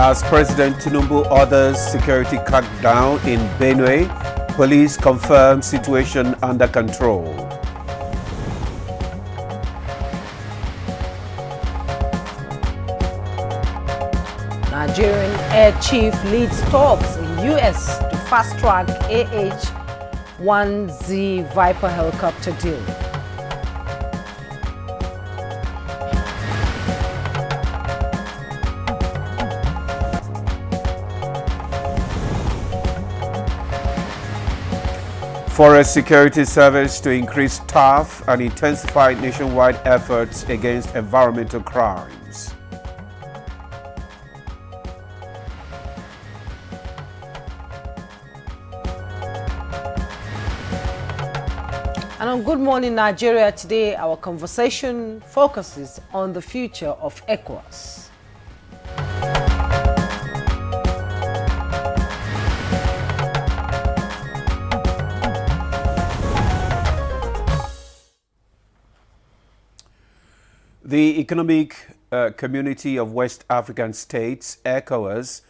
As President Tinubu orders security crackdown in Benue, police confirm situation under control. Nigerian Air Chief leads talks in U.S. to fast-track AH-1Z Viper helicopter deal. Forest Security Service to increase staff and intensify nationwide efforts against environmental crimes. And on Good Morning Nigeria today, our conversation focuses on the future of Ecowas. The Economic Community of West African States, Ecowas,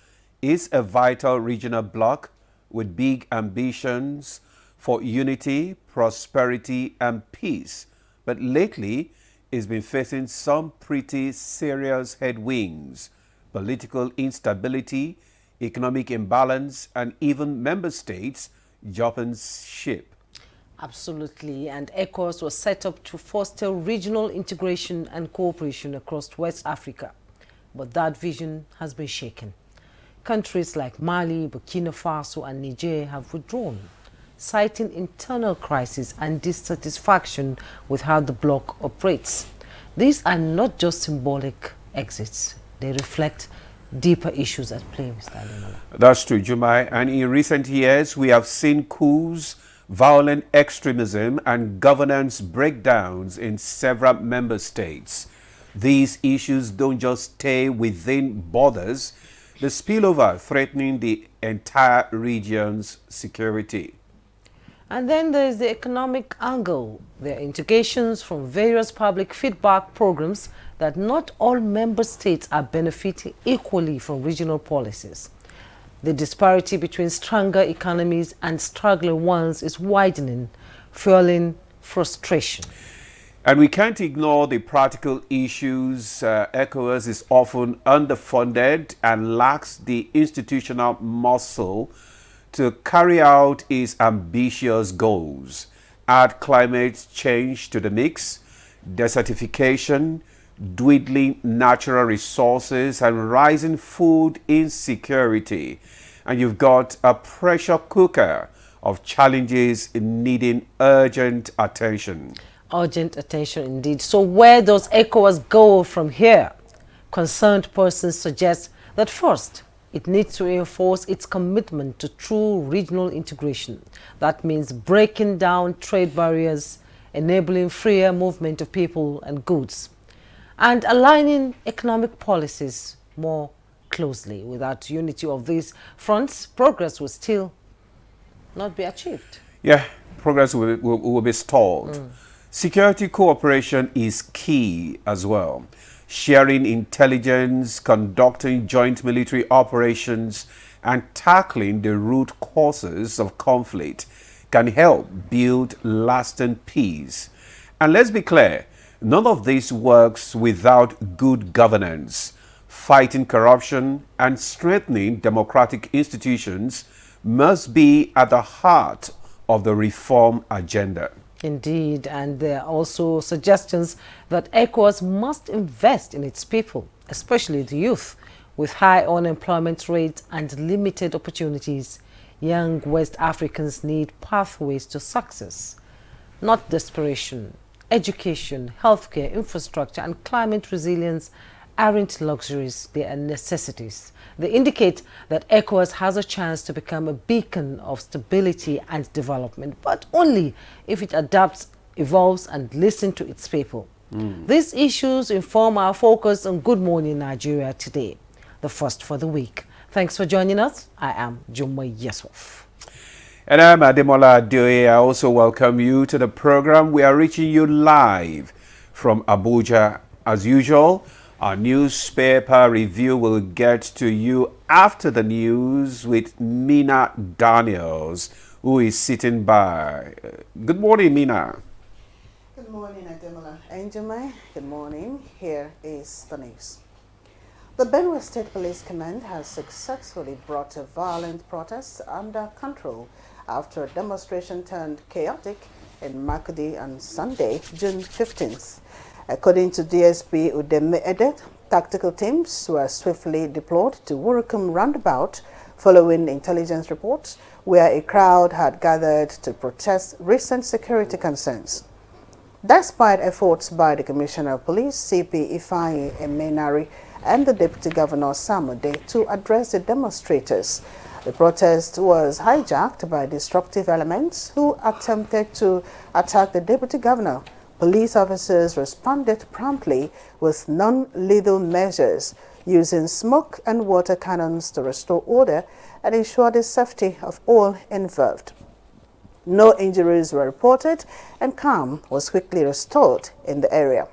is a vital regional bloc with big ambitions for unity, prosperity, and peace. But lately, it's been facing some pretty serious headwinds: political instability, economic imbalance, and even member states jumping ship. Absolutely, and ECOWAS was set up to foster regional integration and cooperation across West Africa. But that vision has been shaken. Countries like Mali, Burkina Faso, and Niger have withdrawn, citing internal crisis and dissatisfaction with how the bloc operates. These are not just symbolic exits. They reflect deeper issues at play, Mr. Ademola. That's true, Jumai. And in recent years, we have seen coups, violent extremism, and governance breakdowns in several member states. These issues don't just stay within borders, they spill over, threatening the entire region's security. And then there's the economic angle. There are indications from various public feedback programs that not all member states are benefiting equally from regional policies. The disparity between stronger economies and struggling ones is widening, fueling frustration. And we can't ignore the practical issues. ECOWAS is often underfunded and lacks the institutional muscle to carry out its ambitious goals. Add climate change to the mix, desertification, dwindling natural resources, and rising food insecurity, and you've got a pressure cooker of challenges needing urgent attention. Urgent attention indeed. So where does ECOWAS go from here? Concerned persons suggest that first, it needs to reinforce its commitment to true regional integration. That means breaking down trade barriers, enabling freer movement of people and goods, and aligning economic policies more closely. Without unity of these fronts, progress will still not be achieved. Yeah, progress will be stalled. Security cooperation is key as well. Sharing intelligence, conducting joint military operations, and tackling the root causes of conflict can help build lasting peace. And let's be clear, none of this works without good governance. Fighting corruption and strengthening democratic institutions must be at the heart of the reform agenda. Indeed, and there are also suggestions that ECOWAS must invest in its people, especially the youth. With high unemployment rates and limited opportunities, young West Africans need pathways to success, not desperation. Education, healthcare, infrastructure, and climate resilience aren't luxuries, they are necessities. They indicate that ECOWAS has a chance to become a beacon of stability and development, but only if it adapts, evolves, and listens to its people. These issues inform our focus on Good Morning Nigeria today, the first for the week. Thanks for joining us. I am Jumai Yusuf. And I'm Ademola Adeoye. I also welcome you to the program. We are reaching you live from Abuja. As usual, Our newspaper review will get to you after the news with Mina Daniels, who is sitting by. Good morning, Mina. Good morning, Ademola Enjumai. Good morning. Here is the news. The Benue State Police Command has successfully brought a violent protest under control after a demonstration turned chaotic in Makudi on Sunday, June 15th. According to DSP Udeme Edet, tactical teams were swiftly deployed to Wurukum roundabout following intelligence reports where a crowd had gathered to protest recent security concerns. Despite efforts by the Commissioner of Police, CP Ifeanyi Emenari, and the Deputy Governor Samode to address the demonstrators, the protest was hijacked by disruptive elements who attempted to attack the Deputy Governor. Police officers responded promptly with non-lethal measures, using smoke and water cannons to restore order and ensure the safety of all involved. No injuries were reported, and calm was quickly restored in the area.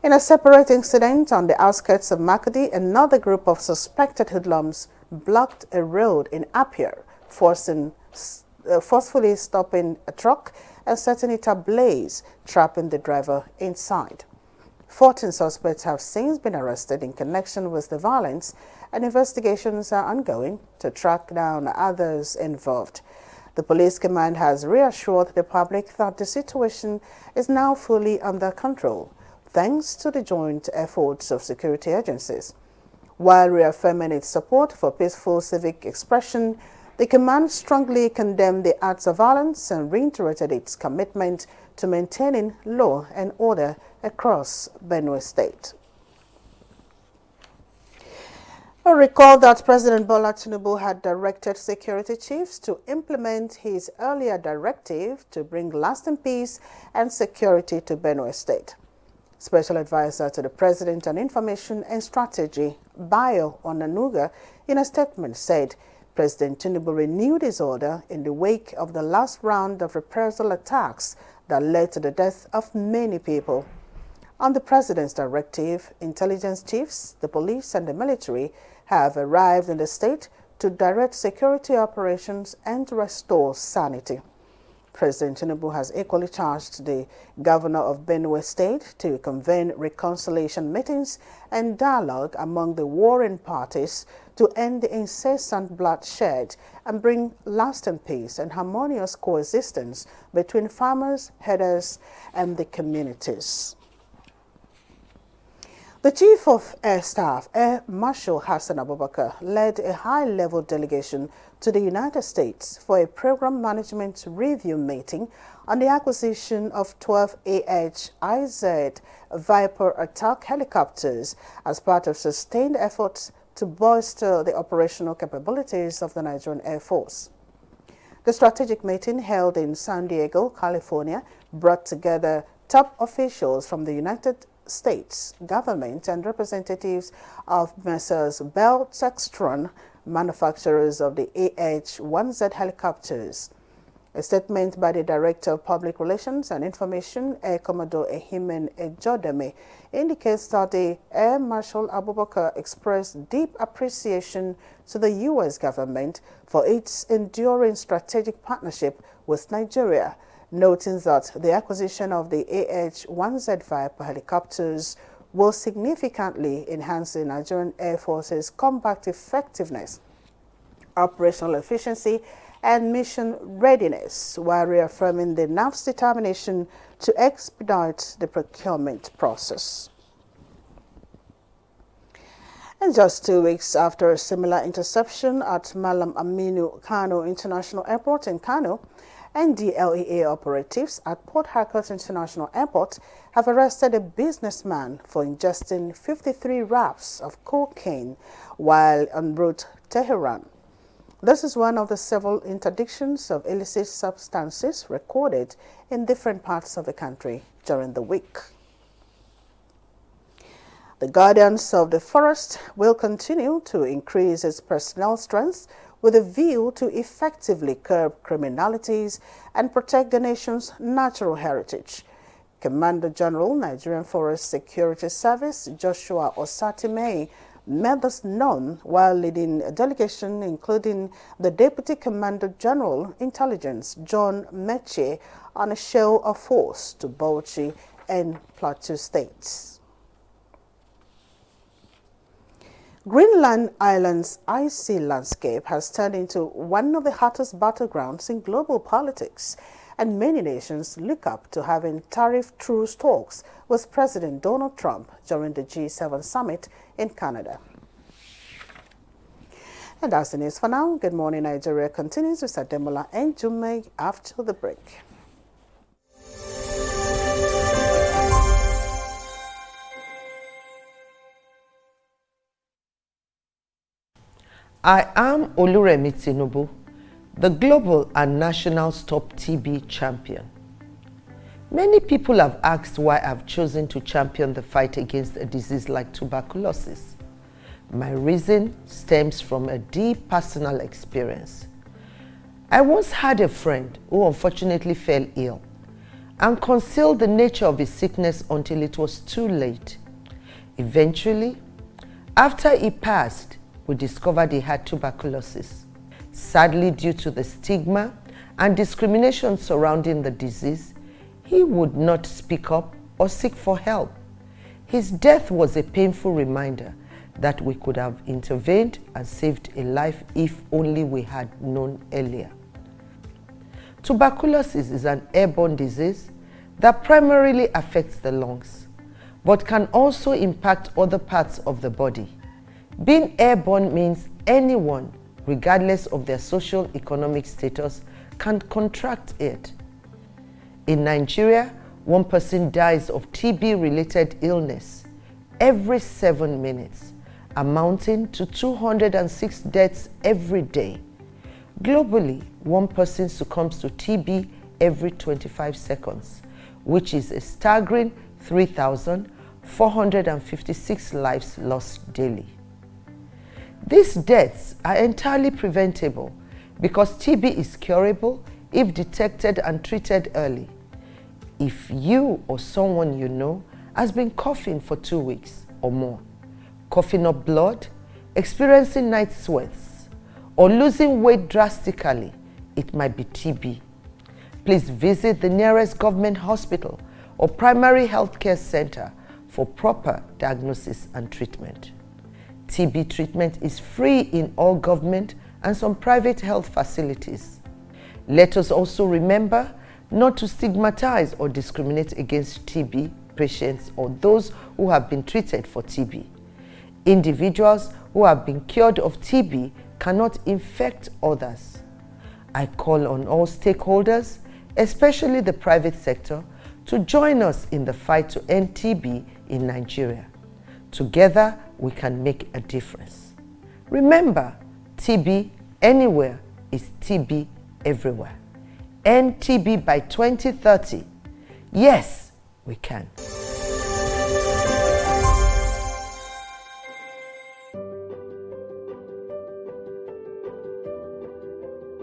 In a separate incident on the outskirts of Makudi, another group of suspected hoodlums blocked a road in Apia, forcefully stopping a truck and setting it ablaze, trapping the driver inside. 14 suspects have since been arrested in connection with the violence, and investigations are ongoing to track down others involved. The police command has reassured the public that the situation is now fully under control, thanks to the joint efforts of security agencies. While reaffirming its support for peaceful civic expression, the command strongly condemned the acts of violence and reiterated its commitment to maintaining law and order across Benue State. Recall that President Bola Tinubu had directed security chiefs to implement his earlier directive to bring lasting peace and security to Benue State. Special Advisor to the President on Information and Strategy, Bayo Onanuga, in a statement said President Tinubu renewed his order in the wake of the last round of reprisal attacks that led to the death of many people. On the President's directive, intelligence chiefs, the police and the military have arrived in the state to direct security operations and restore sanity. President Tinubu has equally charged the governor of Benue State to convene reconciliation meetings and dialogue among the warring parties to end the incessant bloodshed and bring lasting peace and harmonious coexistence between farmers, herders, and the communities. The Chief of Air Staff, Air Marshal Hassan Abubakar, led a high-level delegation to the United States for a program management review meeting on the acquisition of 12 AH-IZ Viper attack helicopters as part of sustained efforts to bolster the operational capabilities of the Nigerian Air Force. The strategic meeting held in San Diego, California, brought together top officials from the United States government and representatives of Messrs. Bell Textron, manufacturers of the AH-1Z helicopters. A statement by the Director of Public Relations and Information, Air Commodore Ehimen Ejodame, indicates that the Air Marshal Abubakar expressed deep appreciation to the U.S. government for its enduring strategic partnership with Nigeria, noting that the acquisition of the AH-1Z Viper helicopters will significantly enhance the Nigerian Air Force's combat effectiveness, operational efficiency, and mission readiness, while reaffirming the NAF's determination to expedite the procurement process. And just 2 weeks after a similar interception at Malam Aminu Kano International Airport in Kano, NDLEA operatives at Port Harcourt International Airport have arrested a businessman for ingesting 53 wraps of cocaine while en route to Tehran. This is one of the several interdictions of illicit substances recorded in different parts of the country during the week. The Guardians of the Forest will continue to increase its personnel strength with a view to effectively curb criminalities and protect the nation's natural heritage. Commander General, Nigerian Forest Security Service, Joshua Osatime, made this known while leading a delegation including the Deputy Commander General, Intelligence, John Meche, on a show of force to Bauchi and Plateau states. Greenland Island's icy landscape has turned into one of the hottest battlegrounds in global politics, and many nations look up to having tariff truce talks with President Donald Trump during the G7 summit in Canada. And that's the news for now. Good Morning Nigeria continues with Sademola and Jummai after the break. I am Oluremi Tinubu, the global and national Stop TB champion. Many people have asked why I've chosen to champion the fight against a disease like tuberculosis. My reason stems from a deep personal experience. I once had a friend who unfortunately fell ill and concealed the nature of his sickness until it was too late. Eventually, after he passed, we discovered he had tuberculosis. Sadly, due to the stigma and discrimination surrounding the disease, he would not speak up or seek for help. His death was a painful reminder that we could have intervened and saved a life if only we had known earlier. Tuberculosis is an airborne disease that primarily affects the lungs, but can also impact other parts of the body. Being airborne means anyone, regardless of their social economic status, can contract it. In Nigeria, one person dies of TB-related illness every 7 minutes, amounting to 206 deaths every day. Globally, one person succumbs to TB every 25 seconds, which is a staggering 3,456 lives lost daily. These deaths are entirely preventable because TB is curable if detected and treated early. If you or someone you know has been coughing for 2 weeks or more, coughing up blood, experiencing night sweats, or losing weight drastically, it might be TB. Please visit the nearest government hospital or primary healthcare center for proper diagnosis and treatment. TB treatment is free in all government and some private health facilities. Let us also remember not to stigmatize or discriminate against TB patients or those who have been treated for TB. Individuals who have been cured of TB cannot infect others. I call on all stakeholders, especially the private sector, to join us in the fight to end TB in Nigeria. Together, we can make a difference. Remember, TB anywhere is TB everywhere. End TB by 2030. Yes, we can.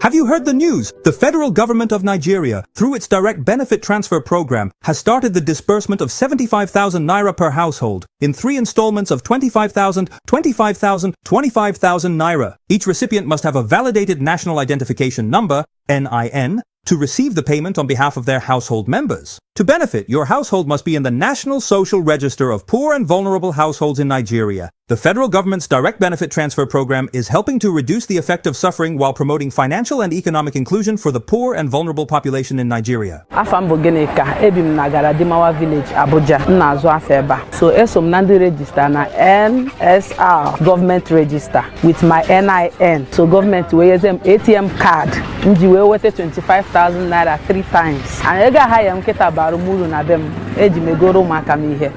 Have you heard the news? The federal government of Nigeria, through its direct benefit transfer program, has started the disbursement of 75,000 naira per household in 3 installments of 25,000, 25,000, 25,000 naira. Each recipient must have a validated national identification number, NIN, to receive the payment on behalf of their household members. To benefit, your household must be in the National Social Register of Poor and Vulnerable Households in Nigeria. The federal government's direct benefit transfer program is helping to reduce the effect of suffering while promoting financial and economic inclusion for the poor and vulnerable population in Nigeria. Afam Bogeneka, Ebim Nagara Dimawa Village, Abuja, Nazo Afeba. So Esom Nandi register na NSR government register with my NIN. So government we use ATM card. Nji we wete 25,000 naira 3 times. And ega haya mketa barumuru na dem eji megoro makamihe.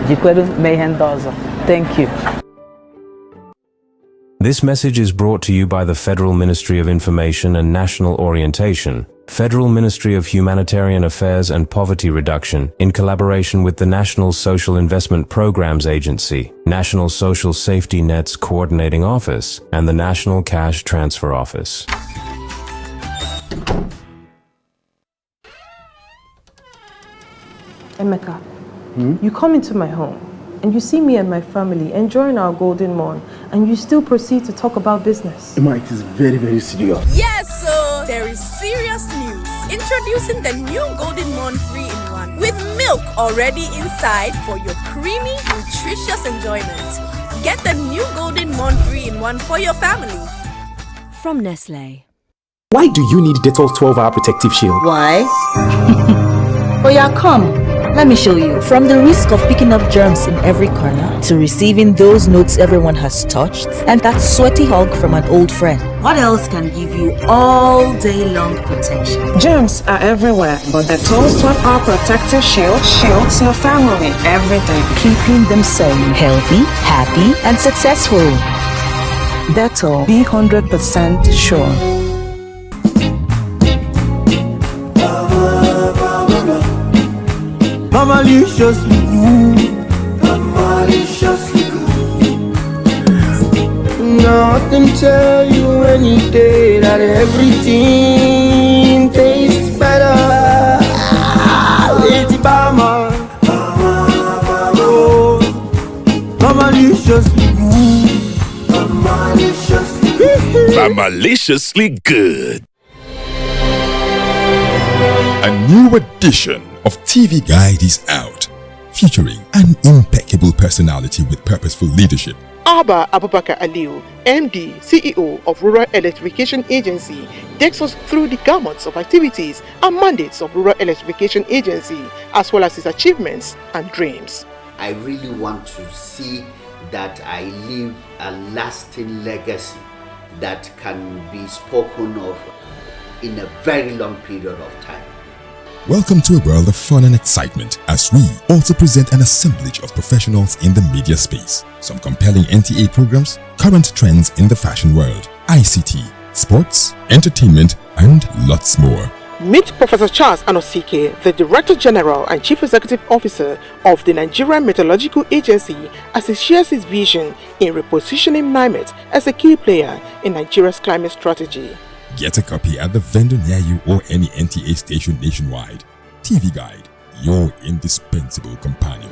Jikweru mehendozo. Thank you. This message is brought to you by the Federal Ministry of Information and National Orientation, Federal Ministry of Humanitarian Affairs and Poverty Reduction, in collaboration with the National Social Investment Programs Agency, National Social Safety Nets Coordinating Office, and the National Cash Transfer Office. Emeka, you come into my home and you see me and my family enjoying our golden morn, and you still proceed to talk about business. Emma, it is very, very serious. Yes, so there is serious news. Introducing the new Golden Morn 3-in-1 with milk already inside for your creamy, nutritious enjoyment. Get the new Golden Morn 3-in-1 for your family. From Nestle. Why do you need Dettol's 12-hour protective shield? Why? Oh yeah, come. Let me show you. From the risk of picking up germs in every corner to receiving those notes everyone has touched and that sweaty hug from an old friend. What else can give you all day long protection? Germs are everywhere, but the Dettol's 12-hour protective shield shields your family every day, keeping them safe, healthy, happy, and successful. Dettol, be 100% sure. Maliciously good, maliciously good. Now I can tell you any day that everything tastes better. Lady Bama, maliciously good, maliciously good. Maliciously good. A new edition of TV Guide is out, featuring an impeccable personality with purposeful leadership. Abba Abubakar Aliu, MD, CEO of Rural Electrification Agency, takes us through the gamut of activities and mandates of Rural Electrification Agency, as well as its achievements and dreams. I really want to see that I leave a lasting legacy that can be spoken of in a very long period of time. Welcome to a world of fun and excitement as we also present an assemblage of professionals in the media space. Some compelling NTA programs, current trends in the fashion world, ICT, sports, entertainment, and lots more. Meet Professor Charles Anosike, the Director General and Chief Executive Officer of the Nigerian Meteorological Agency, as he shares his vision in repositioning NIMET as a key player in Nigeria's climate strategy. Get a copy at the vendor near you or any NTA station nationwide. TV Guide, your indispensable companion.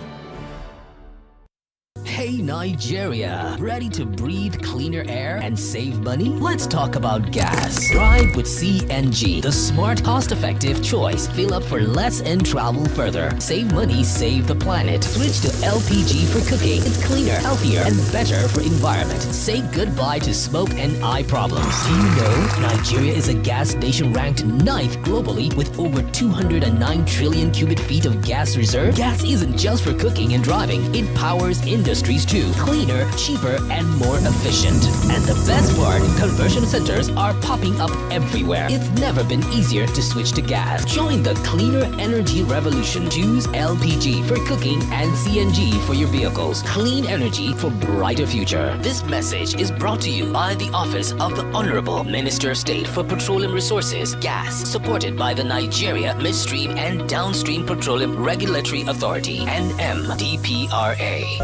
Hey Nigeria, ready to breathe cleaner air and save money? Let's talk about gas. Drive with CNG, the smart, cost-effective choice. Fill up for less and travel further. Save money, save the planet. Switch to LPG for cooking. It's cleaner, healthier, and better for environment. Say goodbye to smoke and eye problems. Do you know Nigeria is a gas nation ranked 9th globally with over 209 trillion cubic feet of gas reserve? Gas isn't just for cooking and driving. It powers industries too. Cleaner, cheaper, and more efficient. And the best part, conversion centers are popping up everywhere. It's never been easier to switch to gas. Join the cleaner energy revolution. Choose LPG for cooking and CNG for your vehicles. Clean energy for brighter future. This message is brought to you by the Office of the Honorable Minister of State for Petroleum Resources, Gas, supported by the Nigeria Midstream and Downstream Petroleum Regulatory Authority, NMDPRA.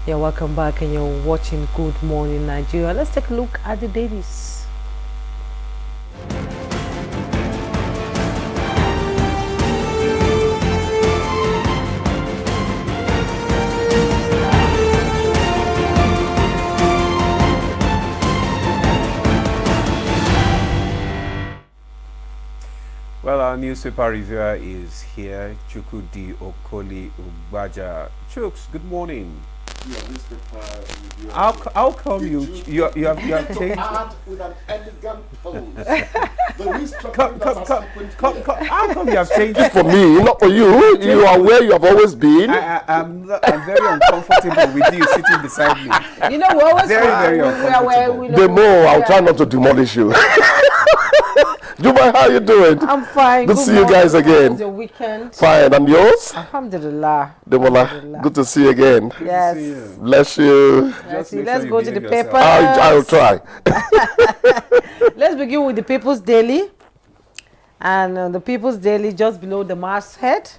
Yeah, welcome back, and you're watching Good Morning Nigeria. Let's take a look at the dailies. Well, our newspaper reviewer is here, Chukudi Okoli Ugbaja. Chuks, good morning. How come you have changed? With an elegant pose. How come you have changed? For me, not for you. You are where you have always been. I'm very uncomfortable with you sitting beside me. You know, we always very uncomfortable. The more, I'll try not to demolish you. Dubai, how you doing? I'm fine. Good to see you guys again. The weekend. Fine, and yours? Alhamdulillah. Demola, good to see you again. Yes. Bless you. Let's go to the papers. I'll try. Let's begin with the People's Daily. And the People's Daily, just below the masthead.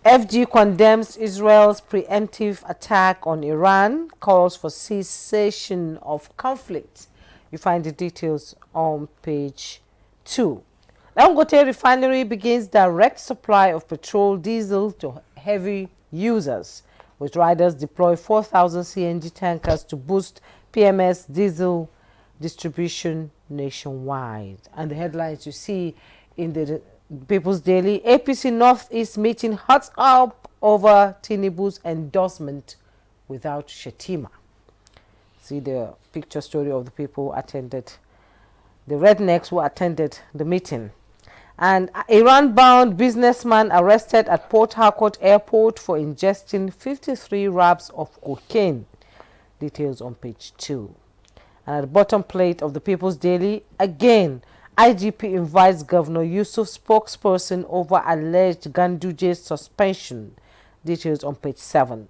FG condemns Israel's preemptive attack on Iran, calls for cessation of conflict. You find the details on page 2. Dangote Refinery begins direct supply of petrol, diesel to heavy users, with riders deploy 4,000 CNG tankers to boost PMS diesel distribution nationwide. And the headlines you see in the People's Daily: APC Northeast meeting hot up over Tinubu's endorsement without Shetima. See the picture story of the people attended, the rednecks who attended the meeting. And Iran-bound businessman arrested at Port Harcourt Airport for ingesting 53 wraps of cocaine. Details on page 2. And at the bottom plate of the People's Daily, again, IGP invites Governor Yusuf spokesperson over alleged Ganduje's suspension. Details on page 7.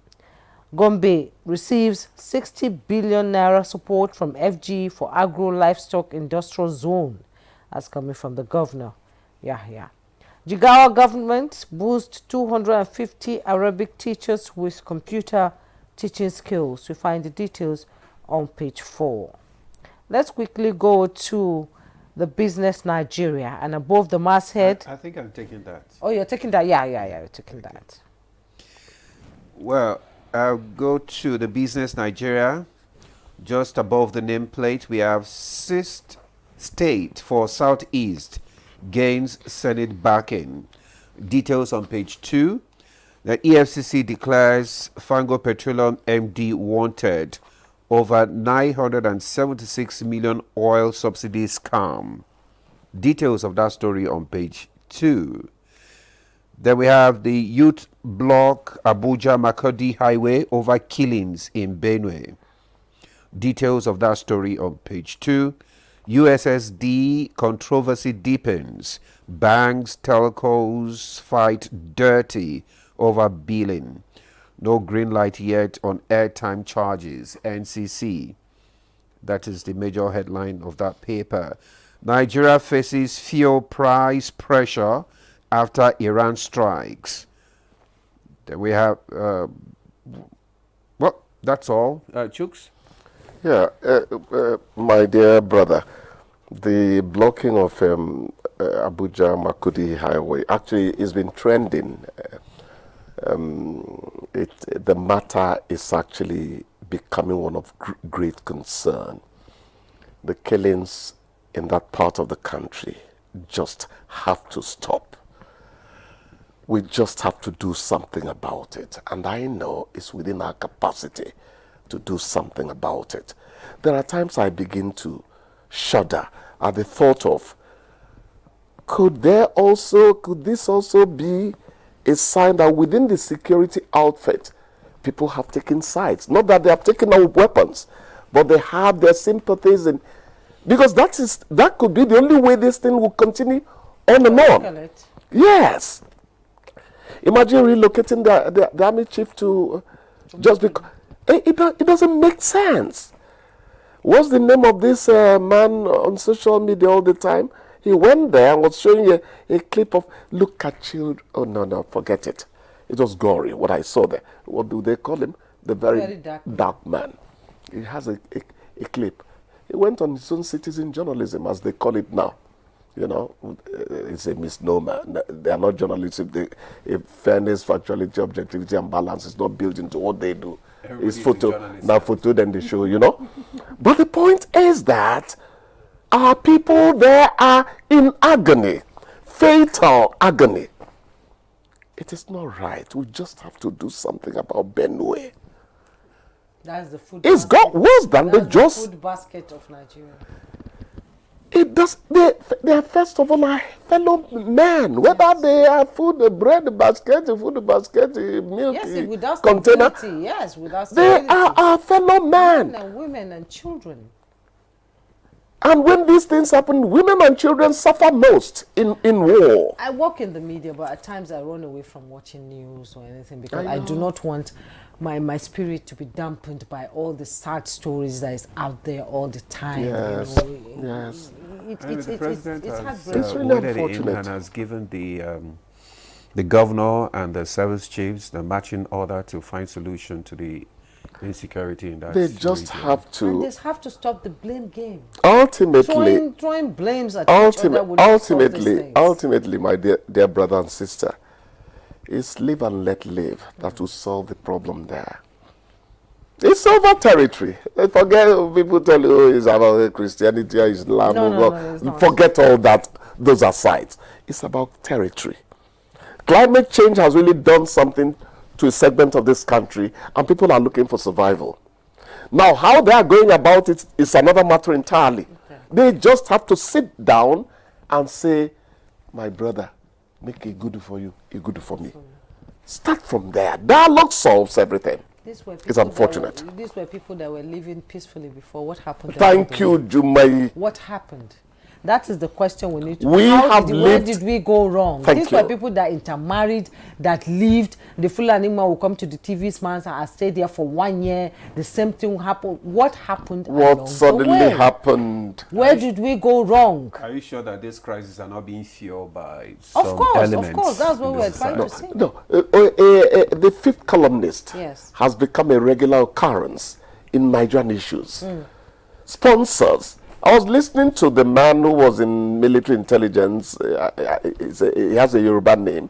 Gombe receives 60 billion naira support from FG for agro-livestock industrial zone. That's coming from the governor. Yeah. Jigawa government boosts 250 Arabic teachers with computer teaching skills. You find the details on page 4. Let's quickly go to the Business Nigeria, and above the masthead. I think I'm taking that. Oh, you're taking that? Yeah, you're taking that. Well, I'll go to the Business Nigeria. Just above the nameplate, we have sixth state for Southeast gains Senate backing. Details on page 2. The EFCC declares Fango Petroleum MD wanted over 976 million oil subsidy scam. Details of that story on page 2. Then we have the youth block Abuja Makodi Highway over killings in Benue. Details of that story on page 2. USSD controversy deepens. Banks, telcos fight dirty over billing. No green light yet on airtime charges. NCC. That is the major headline of that paper. Nigeria faces fuel price pressure after Iran strikes. Then we have, well, that's all. Chooks? Yeah, my dear brother, the blocking of Abuja Makudi Highway actually has been trending. The matter is actually becoming one of great concern. The killings in that part of the country just have to stop. We just have to do something about it. And I know it's within our capacity to do something about it. There are times I begin to shudder at the thought of, could this also be a sign that within the security outfit, people have taken sides? Not that they have taken out weapons, but they have their sympathies, and because that could be the only way this thing will continue on and on. Yes. Imagine relocating the army chief to just because it doesn't make sense. What's the name of this man on social media all the time? He went there and was showing you a clip of, look at children. Oh, no, forget it. It was gory, what I saw there. What do they call him? The very dark man. He has a clip. He went on his own citizen journalism, as they call it now. You know, it's a misnomer. They are not journalists. If fairness, factuality, objectivity, and balance is not built into what they do, it's photo, now photo, then they show, you know. But the point is that our people there are in agony, fatal agony. It is not right. We just have to do something about Benue. That's the food. It's got worse than the food basket of Nigeria. It does. They are first of all our fellow men. Whether they are food, bread basket, food basket, milk container. Yes, without stability. They are our fellow men. Men and women and children. And when these things happen, women and children suffer most in war. I work in the media, but at times I run away from watching news or anything because I do not want my spirit to be dampened by all the sad stories that is out there all the time. Yes, you know. yes. The president it's really unfortunate. And has given the governor and the service chiefs the matching order to find solution to the insecurity in that They just region. have to. And they have to stop the blame game. Ultimately, throwing blames at each other would not solve these things. ultimately, my dear brother and sister, it's live and let live that will solve the problem there. It's over territory. Forget people tell you, oh, it's about Christianity or Islam. No, it's not. Forget all that, those asides. It's about territory. Climate change has really done something to a segment of this country, and people are looking for survival. Now, how they are going about it is another matter entirely. Okay. They just have to sit down and say, my brother, make it good for you, it good for me. Start from there. Dialogue solves everything. It's unfortunate. These were people that were living peacefully before. What happened? Thank you, Jumai. What happened? That is the question we need to. Where did we go wrong? These were people that intermarried, that lived. The Fulani man will come to the TV's man and stay there for 1 year. The same thing happened. What happened? What suddenly happened? Where did we go wrong? Are you sure that these crises are not being fueled by some elements? Of course, that's what we're trying to say. No, the fifth columnist has become a regular occurrence in Nigerian issues. Sponsors. I was listening to the man who was in military intelligence. He has a Yoruba name.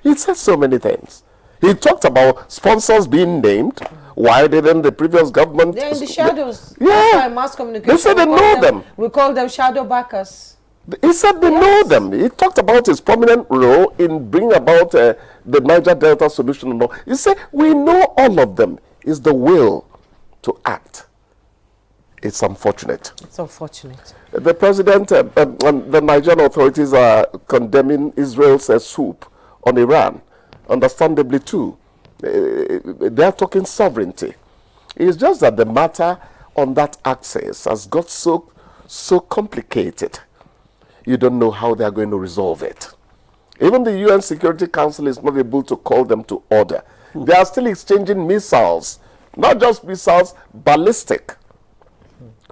He said so many things. He talked about sponsors being named. Why didn't the previous government? They're in the shadows. Yeah. That's why mass communication. They said they know them. We call them shadow backers. He said they know them. He talked about his prominent role in bringing about the Niger Delta solution. And all. He said, we know all of them. It's the will to act. It's unfortunate. It's unfortunate. The president and the Nigerian authorities are condemning Israel's swoop on Iran, understandably too. They are talking sovereignty. It's just that the matter on that axis has got so complicated. You don't know how they are going to resolve it. Even the UN Security Council is not able to call them to order. They are still exchanging missiles, not just missiles, ballistic.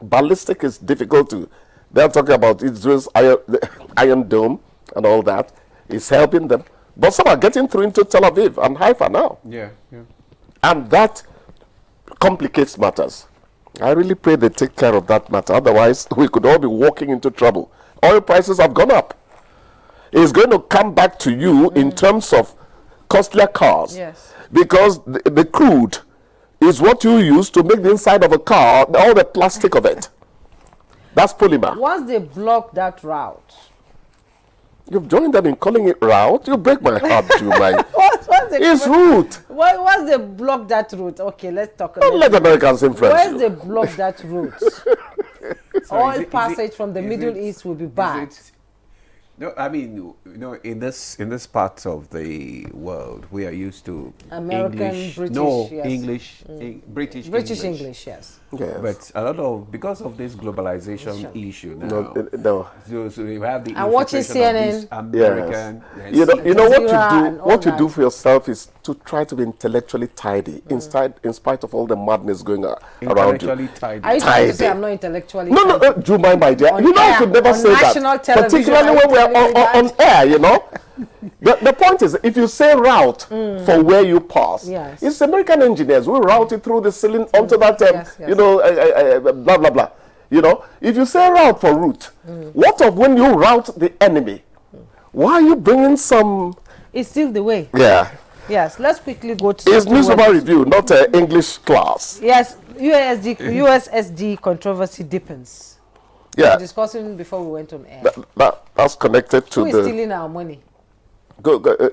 Ballistic is difficult to. They're talking about Israel's Iron Dome and all that. It's helping them. But some are getting through into Tel Aviv and Haifa now. Yeah. And that complicates matters. I really pray they take care of that matter. Otherwise, we could all be walking into trouble. Oil prices have gone up. It's going to come back to you in terms of costlier cars. Yes. Because the crude is what you use to make the inside of a car, all the plastic of it. That's polymer. Once they block that route. You've joined them in calling it route. You break my heart, Jumai. It's route. Once they block that route, okay, let's talk about Don't let Americans influence you. Once they block that route, oil passage from the Middle East will be bad. No, I mean, in this part of the world, we are used to American, English, British, yes. English, British English, yes. But a lot of, because of this globalization issue now, no. So you have the and watching CNN, American, you know what you do for yourself is to try to be intellectually tidy in spite of all the madness going around you. Intellectually tidy. Are you trying to say I'm not intellectually tidy? No, Jumai, my dear. You know, I could never say that. Particularly when we're on air, you know. The point is, if you say route for where you pass, it's American engineers who route it through the ceiling onto that, blah, blah, blah. You know, if you say route for route, what of when you route the enemy? Why are you bringing some... It's still the way. Yeah. Yes, let's quickly go to... It's newspaper review, not English class. Yes, USSD controversy deepens. Yeah. We were discussing before we went on air. That's connected to Who is stealing our money?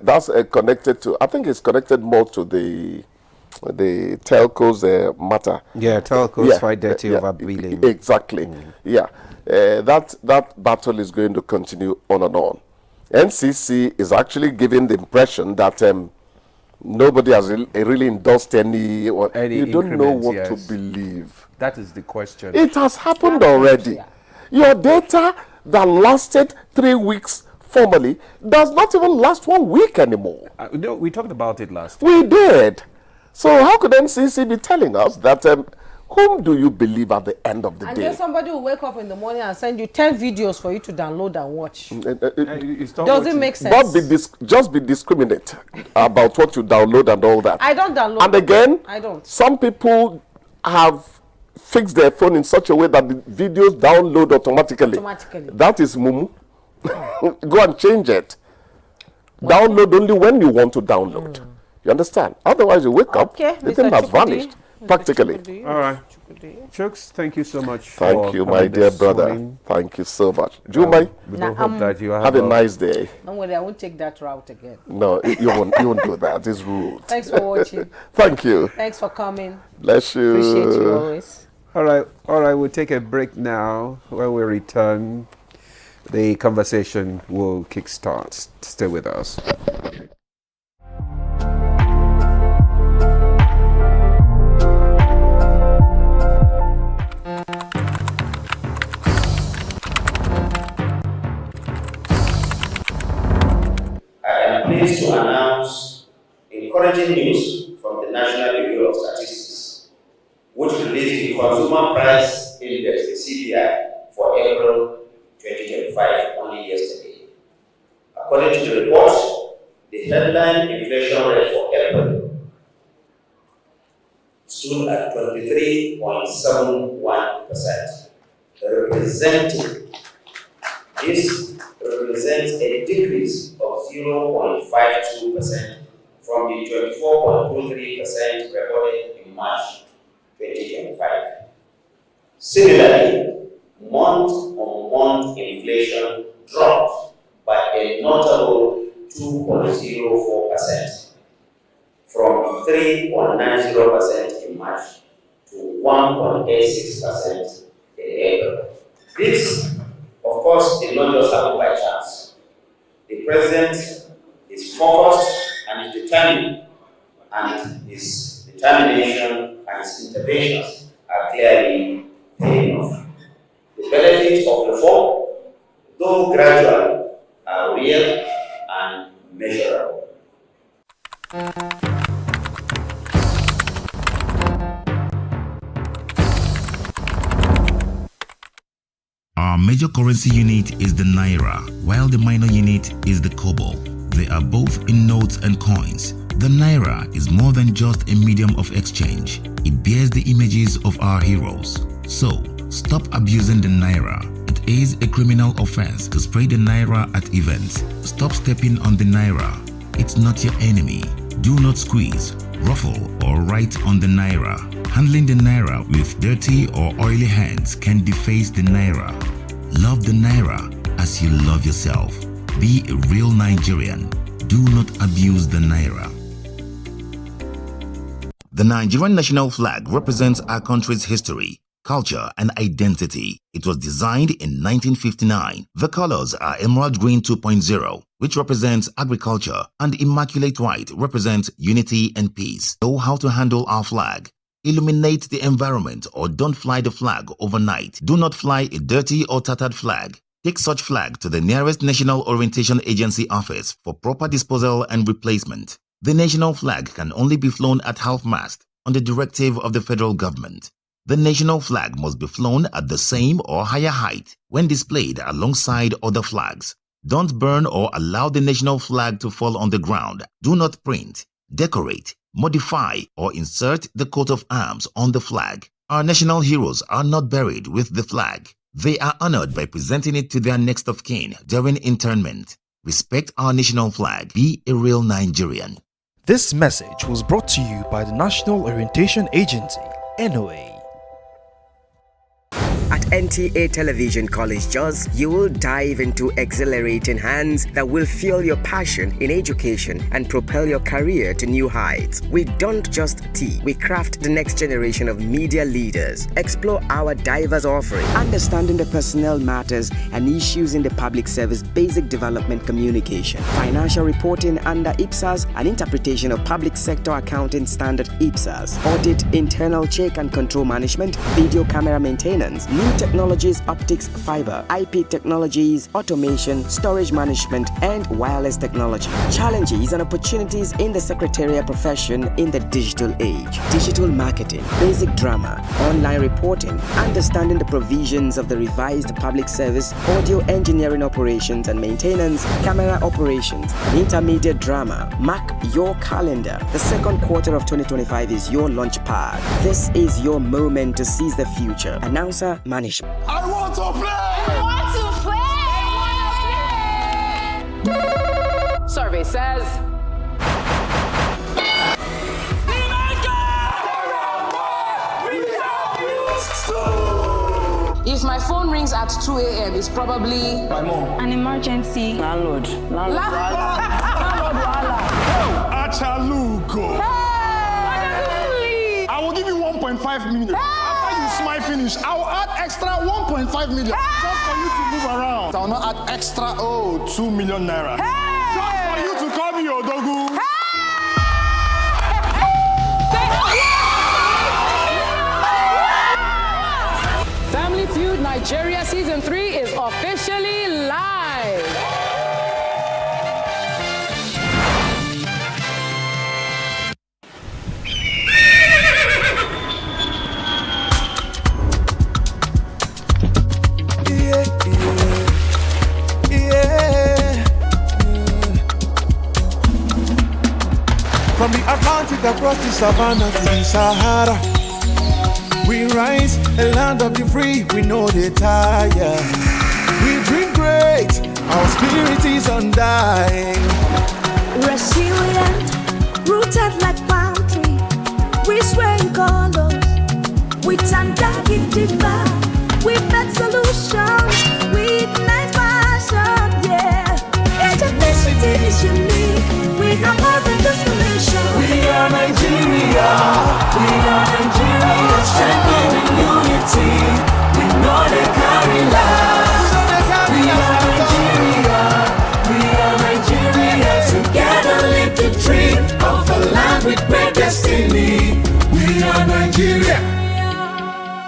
That's connected to... I think it's connected more to the telcos matter. Yeah, telcos fight dirty over billing. Exactly. Yeah. That battle is going to continue on and on. NCC is actually giving the impression that nobody has really endorsed any you don't know what to believe. That is the question. It has happened already. Yeah. Your data that lasted 3 weeks formally does not even last 1 week anymore. No, we talked about it last week. We did. So how could NCC be telling us that Whom do you believe at the end of the and day? then somebody will wake up in the morning and send you 10 videos for you to download and watch. Doesn't make sense. Just be discriminate about what you download and all that. I don't download. And again, I don't. Some people have fixed their phone in such a way that the videos download automatically. That is mumu. Go and change it. Download only when you want to download. You understand? Otherwise, you wake up, the thing has vanished practically. All right. Chooks, thank you so much. Thank you, my dear brother. Morning. Thank you so much. Jumai, we don't hope that you have a nice day. Don't worry, I won't take that route again. No, you won't do that. It's rude. Thanks for watching. Thank you. Thanks for coming. Bless you. Appreciate you always. All right, we'll take a break now. When we return, the conversation will kickstart. Stay with us. Pleased to announce encouraging news from the National Bureau of Statistics, which released the Consumer Price Index, the CPI, for April 2025 only yesterday. According to the report, the headline inflation rate for April stood at 23.71%, This represents a decrease of 0.52% from the 24.23% recorded in March 2025. Similarly, month-on-month inflation dropped by a notable 2.04% from 3.90% in March to 1.86% in April. This, of course, did not just happen by chance. The president is focused and is determined, and his determination and his interventions are clearly paying off. The benefits of reform, though gradual, are real and measurable. Our major currency unit is the Naira, while the minor unit is the Kobo. They are both in notes and coins. The Naira is more than just a medium of exchange. It bears the images of our heroes. So, stop abusing the Naira. It is a criminal offense to spray the Naira at events. Stop stepping on the Naira. It's not your enemy. Do not squeeze, ruffle, or write on the Naira. Handling the Naira with dirty or oily hands can deface the Naira. Love the Naira as you love yourself. Be a real Nigerian. Do not abuse the Naira. The Nigerian national flag represents our country's history, culture, and identity. It was designed in 1959. The colors are Emerald Green 2.0, which represents agriculture, and Immaculate White represents unity and peace. Know how to handle our flag. Illuminate the environment or don't fly the flag overnight. Do not fly a dirty or tattered flag. Take such flag to the nearest National Orientation Agency office for proper disposal and replacement. The national flag can only be flown at half-mast on the directive of the federal government. The national flag must be flown at the same or higher height when displayed alongside other flags. Don't burn or allow the national flag to fall on the ground. Do not print, decorate, modify, or insert the coat of arms on the flag. Our national heroes are not buried with the flag. They are honored by presenting it to their next of kin during internment. Respect our national flag. Be a real Nigerian. This message was brought to you by the National Orientation Agency, NOA. At NTA Television College Jos, you will dive into exhilarating hands that will fuel your passion in education and propel your career to new heights. We don't just teach, we craft the next generation of media leaders. Explore our diverse offering, understanding the personnel matters and issues in the public service, basic development communication, financial reporting under IPSAS, and interpretation of public sector accounting standard IPSAS, audit, internal check and control management, video camera maintenance, new technologies, optics, fiber, IP technologies, automation, storage management, and wireless technology. Challenges and opportunities in the secretarial profession in the digital age. Digital marketing, basic drama, online reporting, understanding the provisions of the revised public service, audio engineering operations and maintenance, camera operations, and intermediate drama. Mark your calendar. The second quarter of 2025 is your launch pad. This is your moment to seize the future. Announcer management. I want to play! Survey says. If my phone rings at 2 a.m., it's probably My mom. an emergency. Landlord. Achaluko. I will give you 1.5 million. After you smile finish, I will add extra 1.5 million. Just for you to move around. I will not add extra 2 million naira. Just for you to call me your dogu. Family Feud Nigeria Season 3 is officially live. From the Atlantic across the savannah to the Sahara, we rise, a land of the free, we know they tire. We dream great, our spirit is undying. Resilient, rooted like palm tree, we sway in colors, with undoubted deeper, we bet solutions, with night passion, yeah. Ethnicity is unique, we have more than destination. We are Nigeria, we are Nigeria, strengthened in unity, we know they carry lives. We are Nigeria, together live the dream of a land with great destiny. We are Nigeria.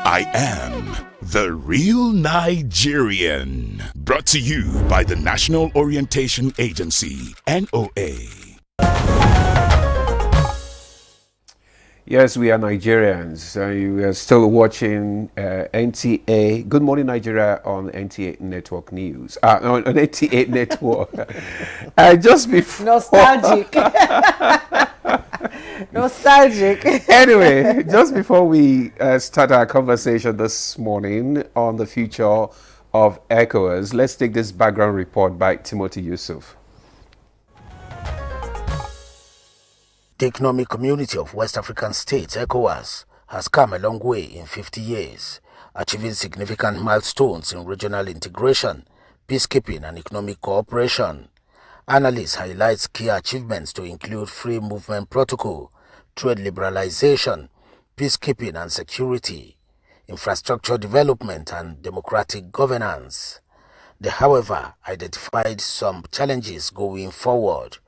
I am the real Nigerian. Brought to you by the National Orientation Agency, NOA. Yes, we are Nigerians. We are still watching NTA. Good Morning Nigeria on NTA Network News. On NTA Network. Just before. Nostalgic. Nostalgic. Anyway, just before we start our conversation this morning on the future of Ecowas, let's take this background report by Timothy Yusuf. The Economic Community of West African States, Ecowas, has come a long way in 50 years, achieving significant milestones in regional integration, peacekeeping and economic cooperation. Analysts highlight key achievements to include free movement protocol, trade liberalization, peacekeeping and security, infrastructure development and democratic governance. They, however, identified some challenges going forward.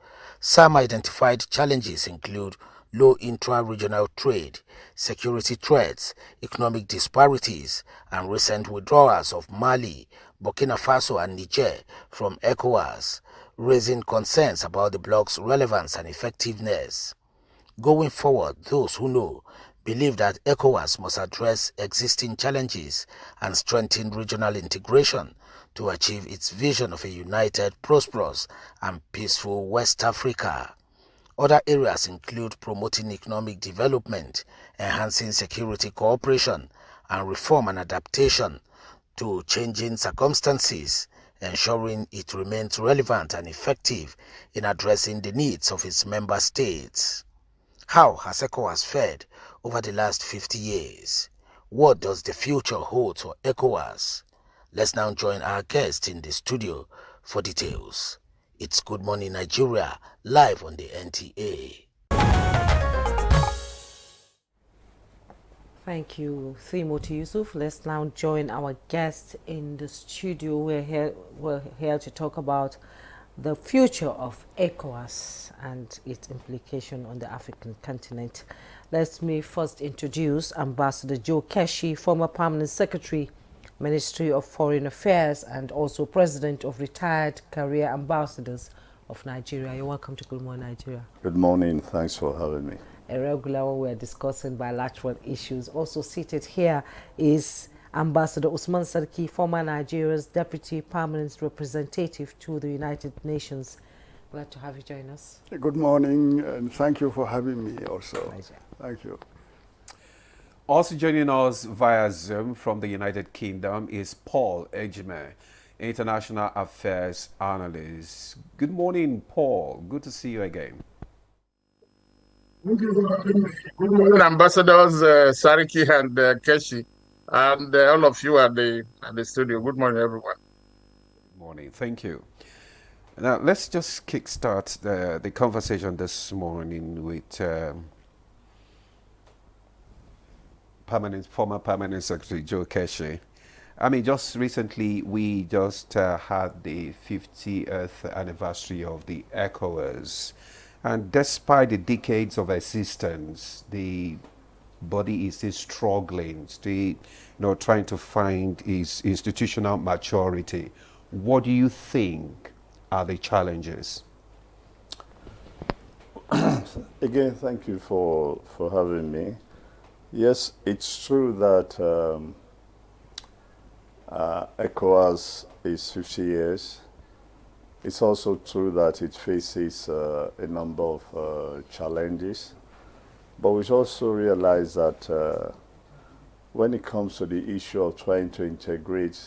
Some identified challenges include low intra-regional trade, security threats, economic disparities, and recent withdrawals of Mali, Burkina Faso and Niger from ECOWAS, raising concerns about the bloc's relevance and effectiveness. Going forward, those who know believe that ECOWAS must address existing challenges and strengthen regional integration to achieve its vision of a united, prosperous, and peaceful West Africa. Other areas include promoting economic development, enhancing security cooperation, and reform and adaptation to changing circumstances, ensuring it remains relevant and effective in addressing the needs of its member states. How has ECOWAS fared over the last 50 years? What does the future hold for ECOWAS? Let's now join our guest in the studio for details. It's Good Morning Nigeria, live on the NTA. Thank you, Timothy Yusuf. Let's now join our guest in the studio. We're here to talk about the future of ECOWAS and its implication on the African continent. Let me first introduce Ambassador Joe Keshi, former Permanent Secretary Ministry of Foreign Affairs, and also President of Retired Career Ambassadors of Nigeria. You're welcome to Good Morning Nigeria. Good morning. Thanks for having me. A regular one, we're discussing bilateral issues. Also seated here is Ambassador Usman Sarki, former Nigeria's Deputy Permanent Representative to the United Nations. Glad to have you join us. Good morning, and thank you for having me also. Pleasure. Thank you. Also joining us via Zoom from the United Kingdom is Paul Ejime, International Affairs Analyst. Good morning, Paul. Good to see you again. Thank you for having me. Good morning, Ambassadors Sariki and Keshi, and all of you at the studio. Good morning, everyone. Good morning. Thank you. Now, let's just kickstart the conversation this morning with former Permanent Secretary Joe Keshi. I mean, just recently, we just had the 50th anniversary of the Ecowas. And despite the decades of existence, the body is still struggling, still trying to find its institutional maturity. What do you think are the challenges? Again, thank you for having me. Yes, it's true that ECOWAS is 50 years. It's also true that it faces a number of challenges. But we should also realize that when it comes to the issue of trying to integrate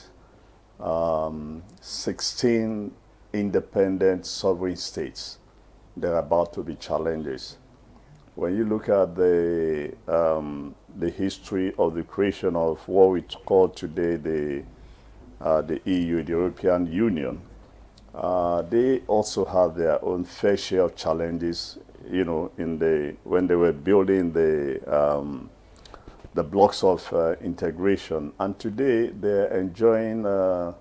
16 independent sovereign states, there are about to be challenges. When you look at the history of the creation of what we call today the EU, the European Union, they also have their own fair share of challenges, when they were building the blocks of integration. And today they're enjoying the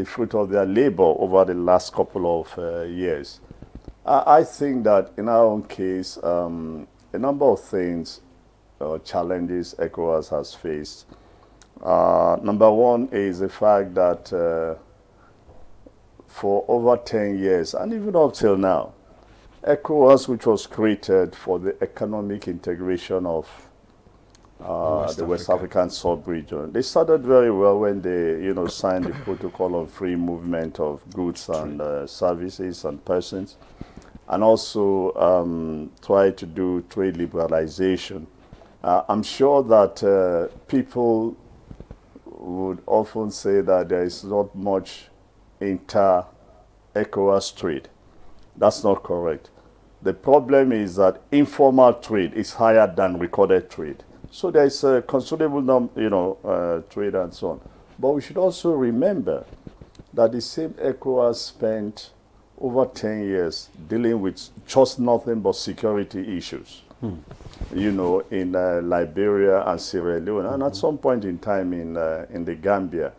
fruit of their labor over the last couple of years. I think that in our own case, a number of things, challenges ECOWAS has faced. Number one is the fact that for over 10 years, and even up till now, ECOWAS, which was created for the economic integration of the West African sub-region, they started very well when they, signed the Protocol on Free Movement of Goods and Services and Persons, and also tried to do trade liberalization. I'm sure that people would often say that there is not much inter-ECOWAS trade. That's not correct. The problem is that informal trade is higher than recorded trade. So there is a considerable trade and so on. But we should also remember that the same ECOWAS spent over 10 years dealing with just nothing but security issues, in Liberia and Sierra Leone, and at some point in time in the Gambia.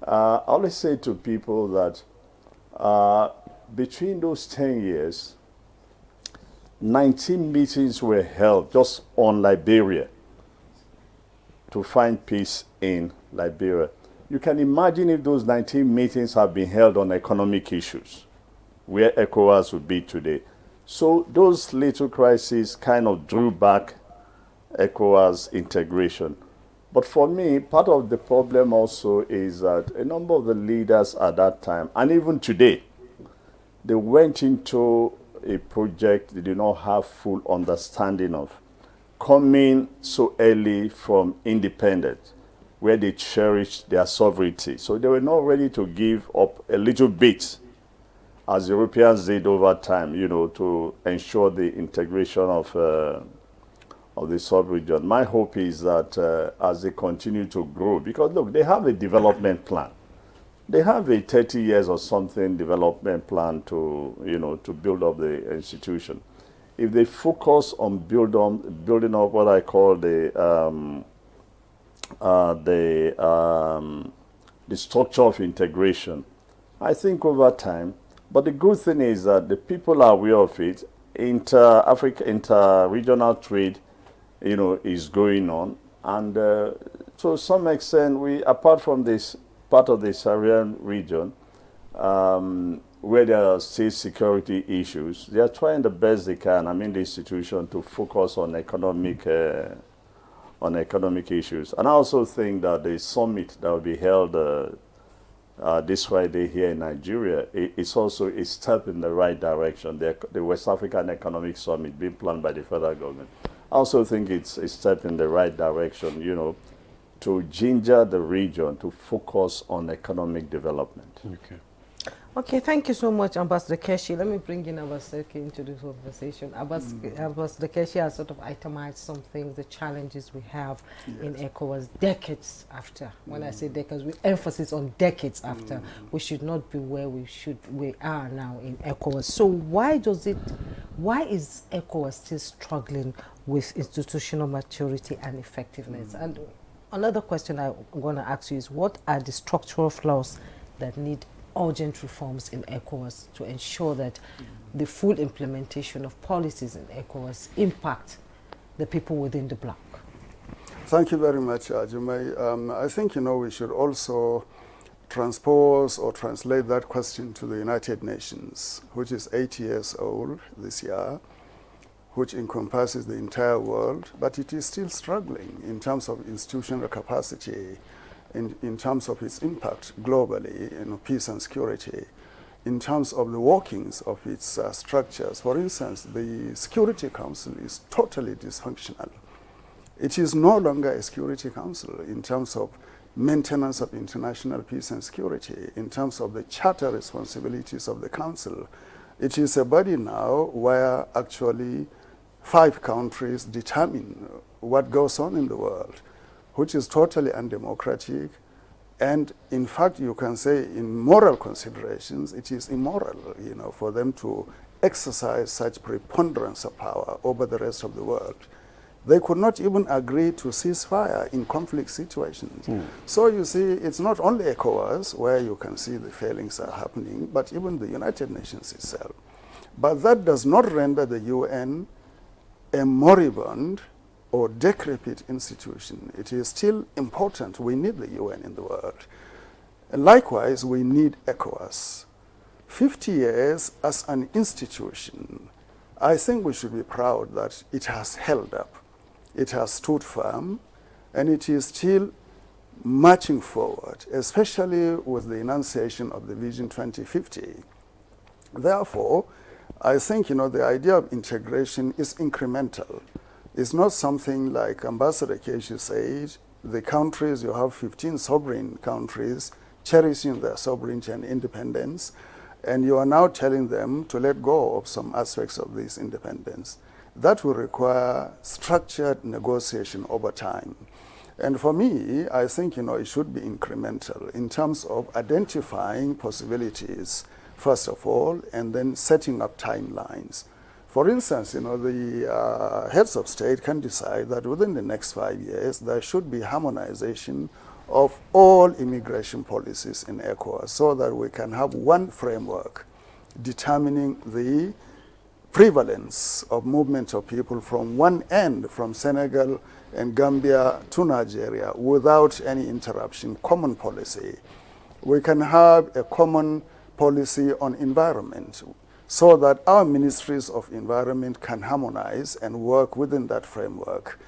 I always say to people that between those 10 years, 19 meetings were held just on Liberia to find peace in Liberia. You can imagine if those 19 meetings have been held on economic issues, where ECOWAS would be today. So those little crises kind of drew back ECOWAS integration. But for me, part of the problem also is that a number of the leaders at that time, and even today, they went into a project they did not have full understanding of, coming so early from independence, where they cherished their sovereignty. So they were not ready to give up a little bit, as Europeans did over time, to ensure the integration of the sub-region. My hope is that as they continue to grow, because look, they have a development plan. They have a 30 years or something development plan to, to build up the institution. If they focus on building up what I call the structure of integration, I think over time. But the good thing is that the people are aware of it. Inter-regional trade, is going on, And to some extent, we, apart from this part of the Saharian region, where there are still security issues, they are trying the best they can, I mean the institution, to focus on economic issues. And I also think that the summit that will be held this Friday here in Nigeria is also a step in the right direction. The West African Economic Summit being planned by the federal government. I also think it's a step in the right direction, you know, to ginger the region to focus on economic development. Okay. Okay, thank you so much, Ambassador Keshi. Let me bring in Ambassador into this conversation. Ambassador Keshi has sort of itemized some things, the challenges we have in ECOWAS decades after. When I say decades, with emphasis on decades after. We should not be where we are now in ECOWAS. So why is ECOWAS still struggling with institutional maturity and effectiveness? And another question I'm going to ask you is, what are the structural flaws that need urgent reforms in ECOWAS to ensure that the full implementation of policies in ECOWAS impact the people within the bloc? Thank you very much, Ajumai. I think, you know, we should also transpose or translate that question to the United Nations, which is 8 years old this year, which encompasses the entire world, but it is still struggling in terms of institutional capacity, in terms of its impact globally in peace and security, in terms of the workings of its structures. For instance, the Security Council is totally dysfunctional. It is no longer a Security Council in terms of maintenance of international peace and security, in terms of the charter responsibilities of the Council. It is a body now where actually 5 countries determine what goes on in the world, which is totally undemocratic, and in fact you can say in moral considerations it is immoral, you know, for them to exercise such preponderance of power over the rest of the world. They could not even agree to cease fire in conflict situations. So you see, it's not only ECOWAS where you can see the failings are happening, but even the United Nations itself. But that does not render the UN a moribund or decrepit institution. It is still important. We need the UN in the world. And likewise, we need ECOWAS. 50 years as an institution, I think we should be proud that it has held up. It has stood firm, and it is still marching forward, especially with the enunciation of the Vision 2050. Therefore, I think, you know, the idea of integration is incremental. It's not something like Ambassador Keshi said, the countries, you have 15 sovereign countries cherishing their sovereignty and independence, and you are now telling them to let go of some aspects of this independence. That will require structured negotiation over time. And for me, I think, you know, it should be incremental in terms of identifying possibilities, first of all, and then setting up timelines. For instance, you know, the heads of state can decide that within the next 5 years, there should be harmonization of all immigration policies in ECOWAS so that we can have one framework determining the prevalence of movement of people from one end, from Senegal and Gambia to Nigeria, without any interruption, common policy. We can have a common policy on environment, so that our ministries of environment can harmonize and work within that framework.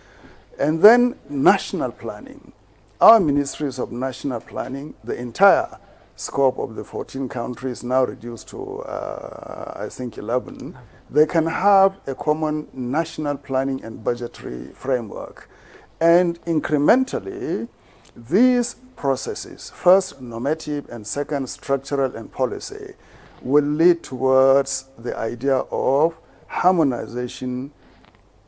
And then national planning. Our ministries of national planning, the entire scope of the 14 countries now reduced to, I think, 11, they can have a common national planning and budgetary framework. And incrementally, these processes, first normative and second structural and policy, will lead towards the idea of harmonization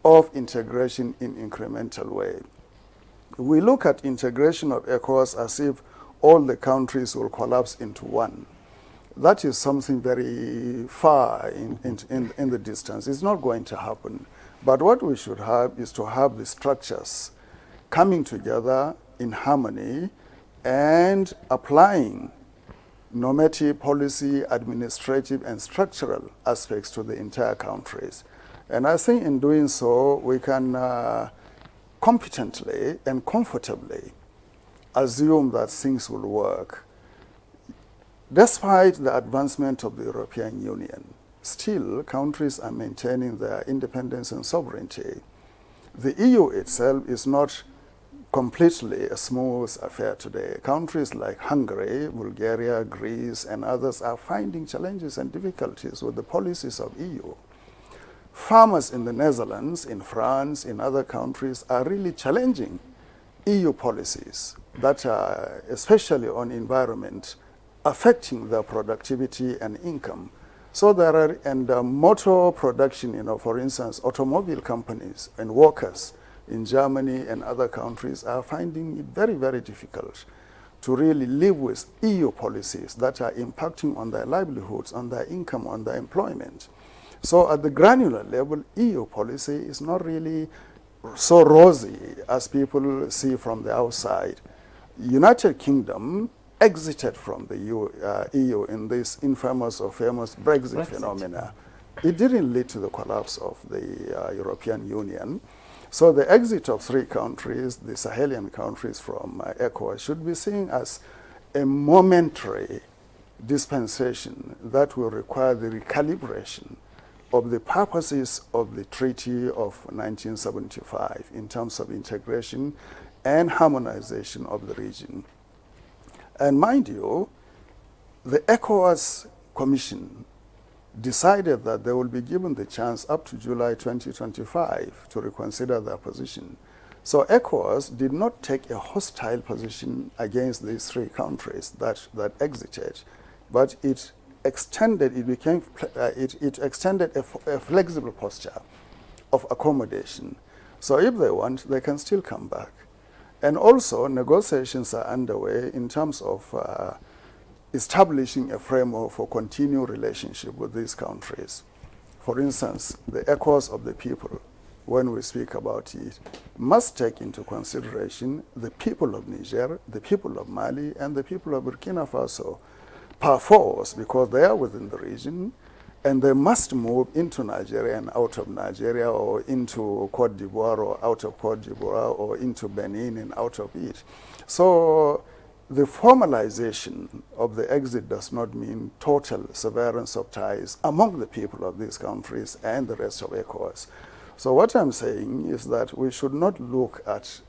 of integration in incremental way. We look at integration of ECOWAS as if all the countries will collapse into one. That is something very far in the distance. It's not going to happen. But what we should have is to have the structures coming together in harmony and applying normative, policy, administrative, and structural aspects to the entire countries. And I think in doing so, we can competently and comfortably assume that things will work. Despite the advancement of the European Union, still countries are maintaining their independence and sovereignty. The EU itself is not completely a smooth affair today. Countries like Hungary, Bulgaria, Greece, and others are finding challenges and difficulties with the policies of EU. Farmers in the Netherlands, in France, in other countries are really challenging EU policies that are, especially on environment, affecting their productivity and income. So there are, and motor production, for instance, automobile companies and workers in Germany and other countries are finding it very, very difficult to really live with EU policies that are impacting on their livelihoods, on their income, on their employment. So at the granular level, EU policy is not really so rosy as people see from the outside. United Kingdom exited from the EU in this infamous or famous Brexit phenomena. It didn't lead to the collapse of the European Union. So the exit of 3 countries, the Sahelian countries from Ecowas, should be seen as a momentary dispensation that will require the recalibration of the purposes of the Treaty of 1975 in terms of integration and harmonization of the region. And mind you, the ECOWAS Commission decided that they will be given the chance up to July 2025 to reconsider their position. So ECOWAS did not take a hostile position against these 3 countries that exited, but it extended, it extended a flexible posture of accommodation. So if they want, they can still come back. And also, negotiations are underway in terms of establishing a framework for continued relationship with these countries. For instance, the echoes of the people, when we speak about it, must take into consideration the people of Niger, the people of Mali, and the people of Burkina Faso, per force, because they are within the region, and they must move into Nigeria and out of Nigeria, or into Cote d'Ivoire or out of Cote d'Ivoire, or into Benin and out of it. So the formalization of the exit does not mean total severance of ties among the people of these countries and the rest of ECOWAS. So what I'm saying is that we should not look at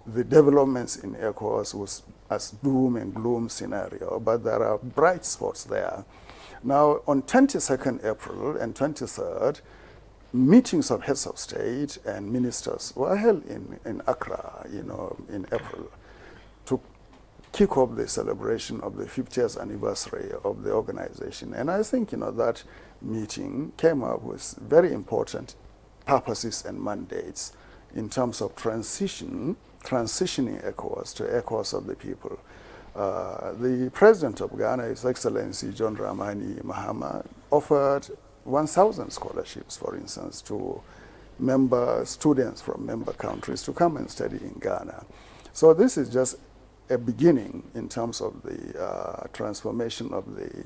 the developments in ECOWAS as doom and gloom scenario, but there are bright spots there. Now, on 22nd April and 23rd, meetings of heads of state and ministers were held in Accra, in April, to kick off the celebration of the 50th anniversary of the organization. And I think, that meeting came up with very important purposes and mandates in terms of transitioning ECOWAS to ECOWAS of the people. The president of Ghana, His Excellency John Dramani Mahama, offered 1,000 scholarships, for instance, to students from member countries to come and study in Ghana. So this is just a beginning in terms of the transformation of the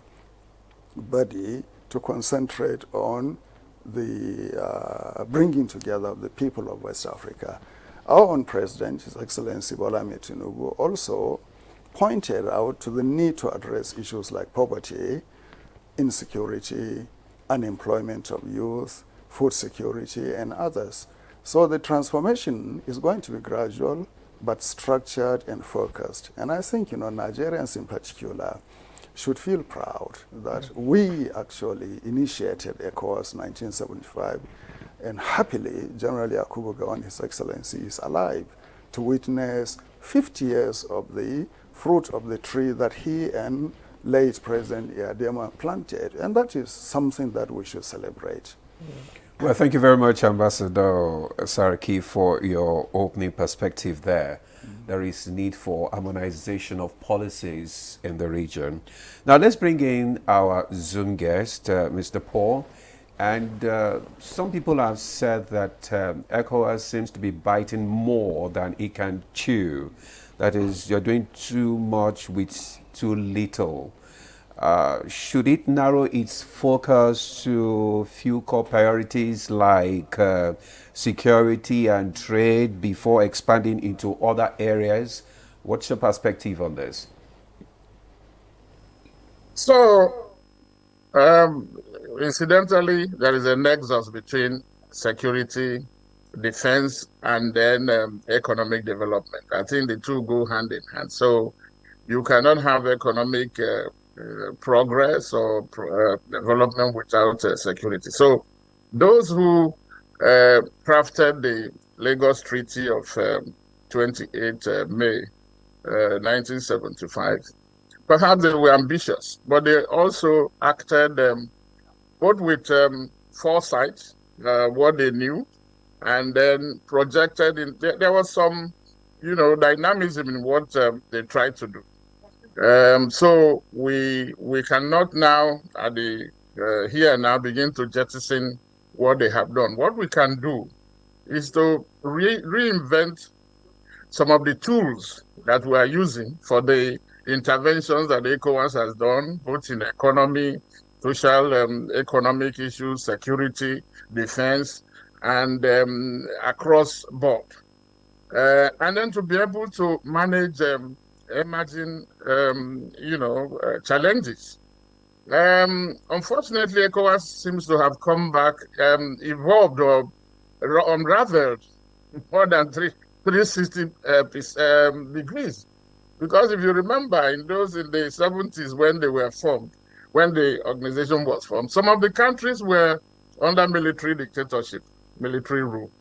body to concentrate on the bringing together of the people of West Africa. Our own president, His Excellency Bola Ahmed Tinubu, also pointed out to the need to address issues like poverty, insecurity, unemployment of youth, food security, and others. So the transformation is going to be gradual, but structured and focused. And I think, Nigerians in particular should feel proud that we actually initiated ECOWAS 1975, and happily, General Yakubu Gowon, His Excellency, is alive to witness 50 years of the fruit of the tree that he and late President Iadema planted. And that is something that we should celebrate. Well, thank you very much, Ambassador Saraki, for your opening perspective there. There is need for harmonization of policies in the region. Now, let's bring in our Zoom guest, Mr. Paul. And some people have said that ECOWAS seems to be biting more than it can chew. That is, you're doing too much with too little. Should it narrow its focus to few core priorities like security and trade before expanding into other areas? What's your perspective on this? So, incidentally, there is a nexus between security, defense, and then economic development. I think the two go hand in hand. So, you cannot have economic progress or development without security. So, those who crafted the Lagos Treaty of 28 May 1975, perhaps they were ambitious, but they also acted both with foresight, what they knew, and then projected in. There was some, dynamism in what they tried to do. So we cannot now at the here and now begin to jettison what they have done. What we can do is to reinvent some of the tools that we are using for the interventions that Ecowas has done, both in economy, social, economic issues, security, defense, and across board. And then to be able to manage emerging, challenges. Unfortunately, ECOWAS seems to have come back, evolved or unraveled more than 360 degrees. Because if you remember, in the 70s when they were formed, when the organization was formed, some of the countries were under military dictatorship, military rule,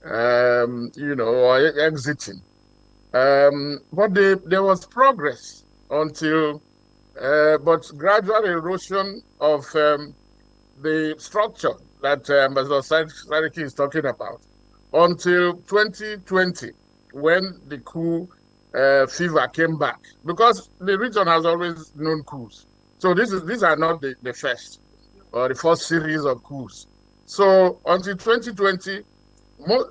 or exiting. But there was progress until, but gradual erosion of the structure that Ambassador Sariki is talking about until 2020, when the coup fever came back, because the region has always known coups. So these are not the first or the first series of coups. So until 2020, all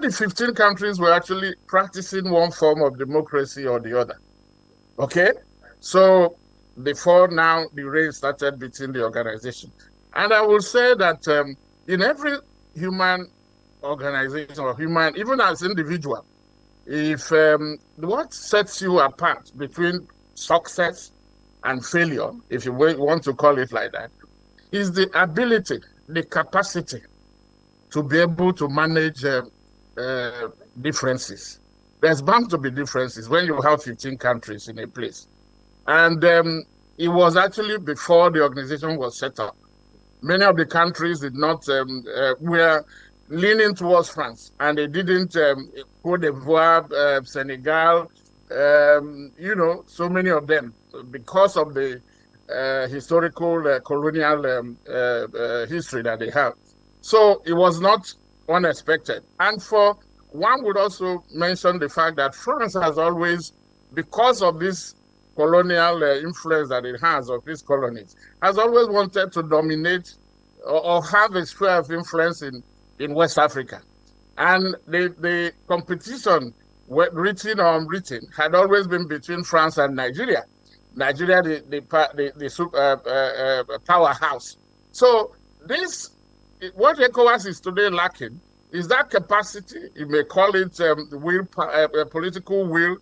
the 15 countries were actually practicing one form of democracy or the other. Okay? So before now, the race started between the organization. And I will say that in every human organization or human, even as individual, if what sets you apart between success and failure, if you want to call it like that, is the ability, the capacity to be able to manage differences. There's bound to be differences when you have 15 countries in a place. And it was actually before the organization was set up. Many of the countries did not, were leaning towards France, and they didn't, Cote d'Ivoire, Senegal, so many of them, because of the historical colonial history that they have. So it was not unexpected. And one would also mention the fact that France has always, because of this colonial influence that it has of these colonies, has always wanted to dominate or have a sphere of influence in West Africa. And the competition, written or unwritten, had always been between France and Nigeria. Nigeria, the powerhouse. So what ECOWAS is today lacking is that capacity. You may call it political will,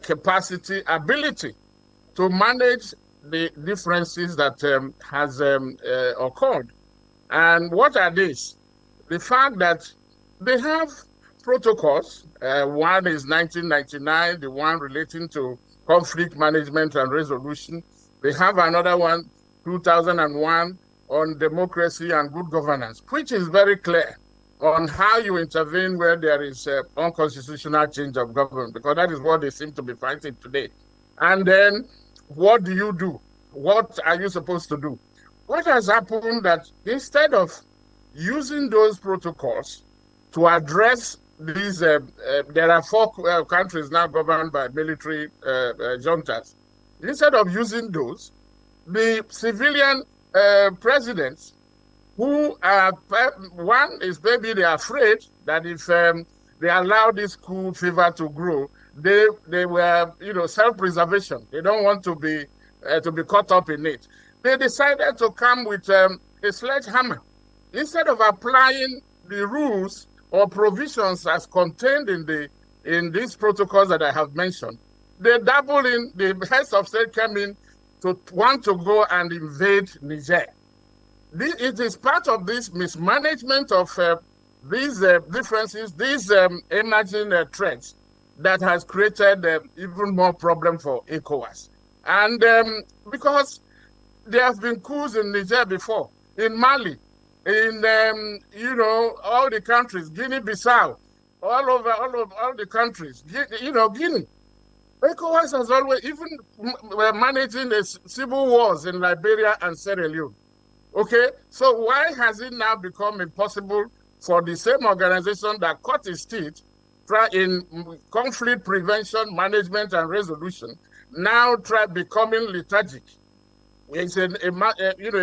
capacity, ability to manage the differences that has occurred. And what are these? The fact that they have protocols. One is 1999, the one relating to conflict management and resolution. They have another one, 2001, on democracy and good governance, which is very clear on how you intervene where there is unconstitutional change of government, because that is what they seem to be fighting today. And then what do you do? What are you supposed to do? What has happened that instead of using those protocols to address these, there are 4 countries now governed by military juntas. Instead of using those, the civilian presidents, who are, one is maybe they're afraid that if they allow this coup fever to grow, they were, self-preservation. They don't want to be to be caught up in it. They decided to come with a sledgehammer. Instead of applying the rules or provisions as contained in these protocols that I have mentioned, they dabble in. The heads of state came in to want to go and invade Niger. It is part of this mismanagement of these differences, these emerging threats that has created even more problem for ECOWAS. And because there have been coups in Niger before, in Mali, in all the countries, Guinea-Bissau, all the countries, Guinea. ECOWAS has always, even managing the civil wars in Liberia and Sierra Leone. Okay, so why has it now become impossible for the same organization that cut its teeth in conflict prevention, management, and resolution now try becoming lethargic? It's a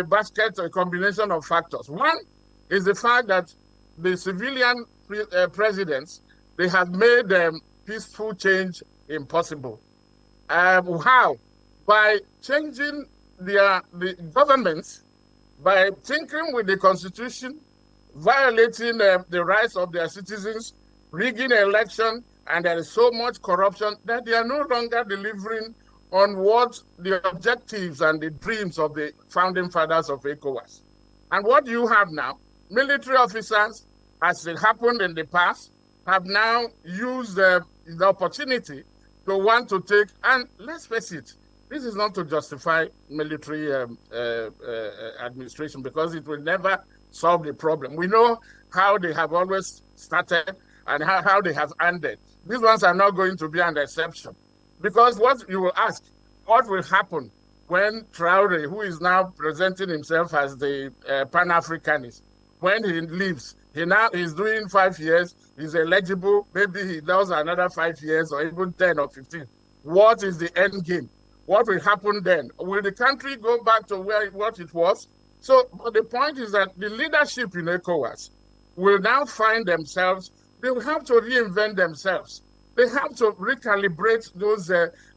basket, a combination of factors. One is the fact that the civilian presidents, they have made peaceful change impossible. How? By changing the governments, by tinkering with the constitution, violating the rights of their citizens, rigging an election, and there is so much corruption that they are no longer delivering on what the objectives and the dreams of the founding fathers of ECOWAS. And what you have now, military officers, as it happened in the past, have now used the opportunity to want to take, and let's face it, this is not to justify military administration, because it will never solve the problem. We know how they have always started and how they have ended. These ones are not going to be an exception. Because what you will ask, what will happen when Traore, who is now presenting himself as the Pan-Africanist, when he leaves, he's doing 5 years, he's eligible, maybe he does another 5 years or even 10 or 15. What is the end game? What will happen then? Will the country go back to what it was? So the point is that the leadership in ECOWAS will now find themselves, they will have to reinvent themselves. They have to recalibrate those,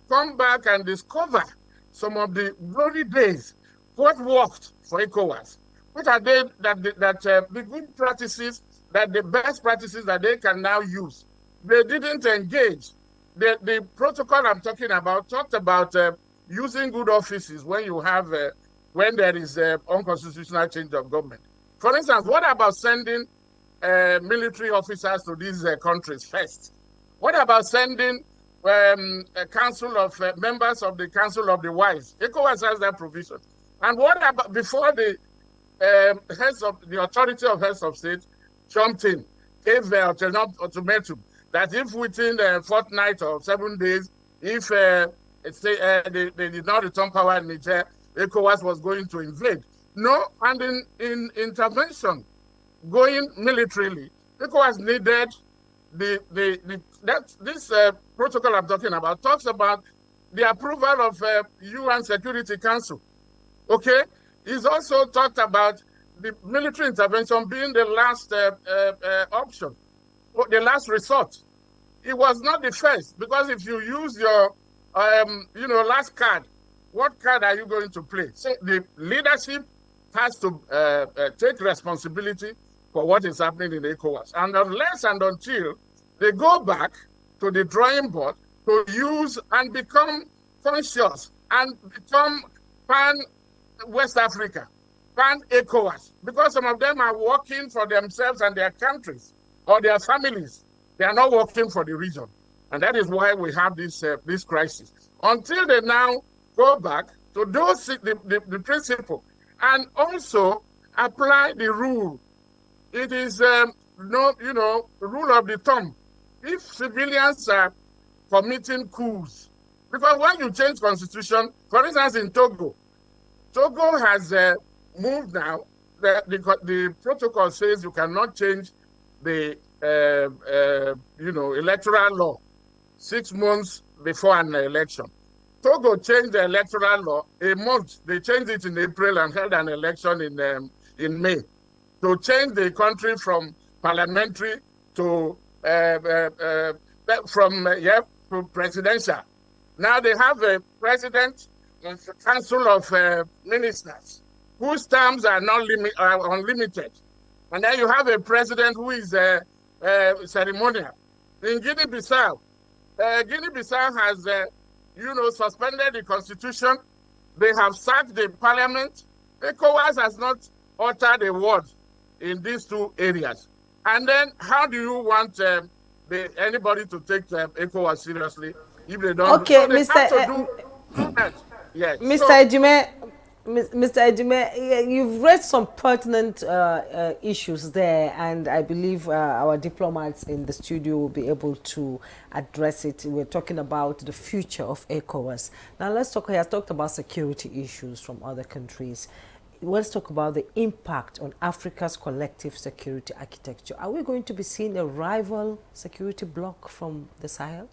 come back and discover some of the glory days. What worked for ECOWAS? What are they the good practices, the best practices that they can now use? They didn't engage. The protocol I'm talking about talked about using good offices when you have when there is unconstitutional change of government. For instance, what about sending military officers to these countries first? What about sending a council of members of the Council of the Wise? ECOWAS has that provision. And what about before the heads of the authority of heads of state jumped in, gave the ultimatum that if within a fortnight or 7 days, if they did not return power in Niger, ECOWAS was going to invade. No, and in intervention, going militarily, ECOWAS needed this protocol I'm talking about talks about the approval of UN Security Council. Okay, he's also talked about the military intervention being the last option, the last resort. It was not the first, because if you use your last card, what card are you going to play? So the leadership has to take responsibility for what is happening in ECOWAS. And unless and until they go back to the drawing board to use and become conscious and become pan-West Africa, pan-ECOWAS, because some of them are working for themselves and their countries or their families. They are not working for the region. And that is why we have this crisis. Until they now go back to those the principle and also apply the rule. It is rule of the thumb. If civilians are committing coups, because when you change constitution, for instance, in Togo has moved now. The protocol says you cannot change the electoral law 6 months before an election. Togo changed the electoral law a month. They changed it in April and held an election in May to change the country from parliamentary to presidential. Now they have a president council of ministers whose terms are not unlimited. And then you have a president who is ceremonial. In Guinea-Bissau, Guinea-Bissau has, suspended the constitution. They have sacked the parliament. ECOWAS has not uttered a word in these two areas. And then how do you want anybody to take ECOWAS seriously if they don't? Okay, So they Mr. have to do that. Yes. Mr. So, Ejime, Mr. Ejime, you've raised some pertinent issues there, and I believe our diplomats in the studio will be able to address it. We're talking about the future of ECOWAS. Now let's talk, he has talked about security issues from other countries. Let's talk about the impact on Africa's collective security architecture. Are we going to be seeing a rival security bloc from the Sahel?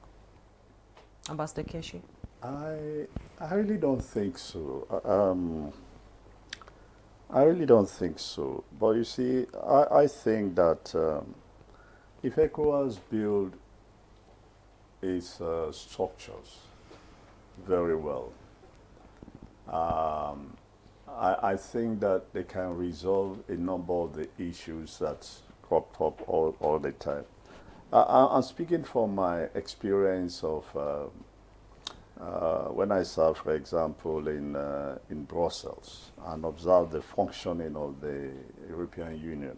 Ambassador Keshi? I really don't think so. I really don't think so. But you see, I think that if ECOWAS build its structures very well, I think that they can resolve a number of the issues that crop up all the time. I'm speaking from my experience of when I served, for example, in Brussels and observed the functioning of the European Union.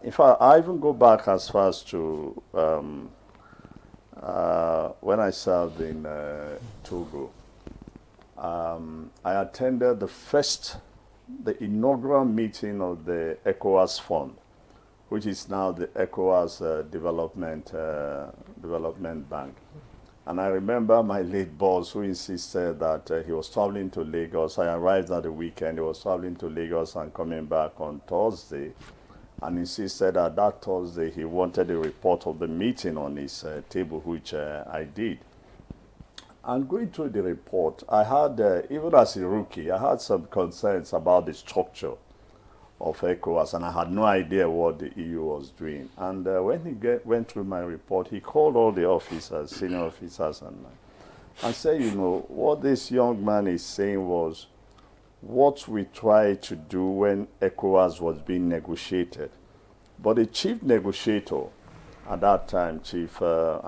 In fact, I even go back as far as to when I served in Togo. I attended the inaugural meeting of the ECOWAS Fund, which is now the ECOWAS Development Bank. And I remember my late boss who insisted that he was traveling to Lagos. I arrived at the weekend. He was traveling to Lagos and coming back on Thursday, and insisted that Thursday he wanted a report of the meeting on his table, which I did. And going through the report, I had, even as a rookie, I had some concerns about the structure of ECOWAS, and I had no idea what the EU was doing. And when he went through my report, he called all the officers, senior officers, and said, what this young man is saying was what we tried to do when ECOWAS was being negotiated. But the chief negotiator at that time, Professor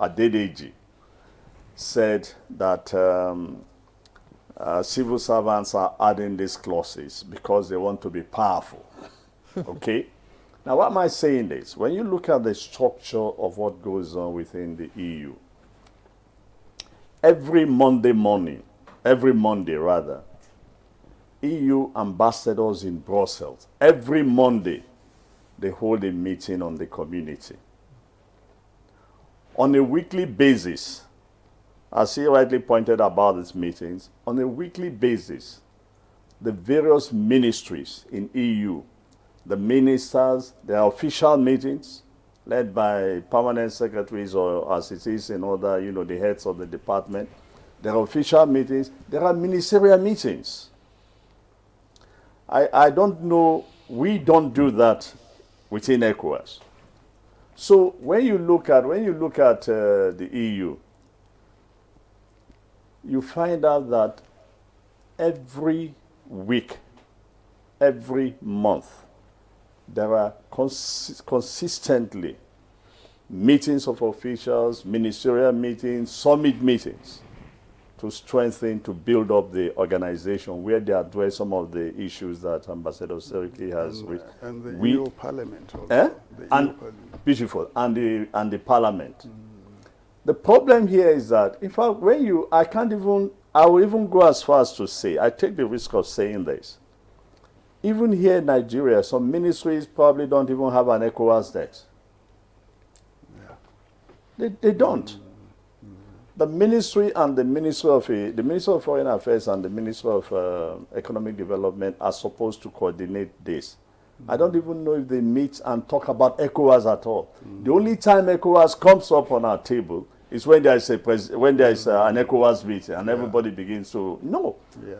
Adedeji, said that civil servants are adding these clauses because they want to be powerful. Okay? Now, why am I saying this? When you look at the structure of what goes on within the EU, every Monday, EU ambassadors in Brussels, every Monday, they hold a meeting on the community. On a weekly basis, as he rightly pointed about these meetings, on a weekly basis, the various ministries in EU, the ministers, their official meetings, led by permanent secretaries or as it is in other, the heads of the department, their official meetings, there are ministerial meetings. I don't know, we don't do that within ECOWAS. So when you look at the EU, you find out that every week, every month, there are consistently meetings of officials, ministerial meetings, summit meetings to strengthen, to build up the organization where they address some of the issues that Ambassador Seriki has raised. And the EU Parliament also. The EU Parliament. Beautiful. And the Parliament. The problem here is that, in fact, I will even go as far as to say, I take the risk of saying this. Even here in Nigeria, some ministries probably don't even have an ECOWAS desk. Yeah. They don't. The ministry and the Ministry of Foreign Affairs and the Ministry of Economic Development are supposed to coordinate this. I don't even know if they meet and talk about ECOWAS at all. The only time ECOWAS comes up on our table is when there is an ECOWAS meeting and everybody begins to,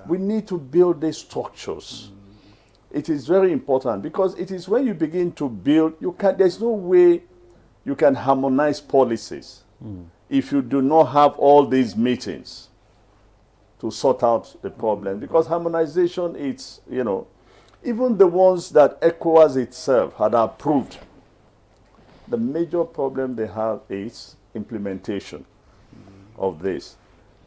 we need to build these structures. It is very important because it is when you begin to build, there's no way you can harmonize policies if you do not have all these meetings. to sort out the problem. Because harmonization, it's, you know, even the ones that ECOWAS itself had approved, the major problem they have is implementation of this.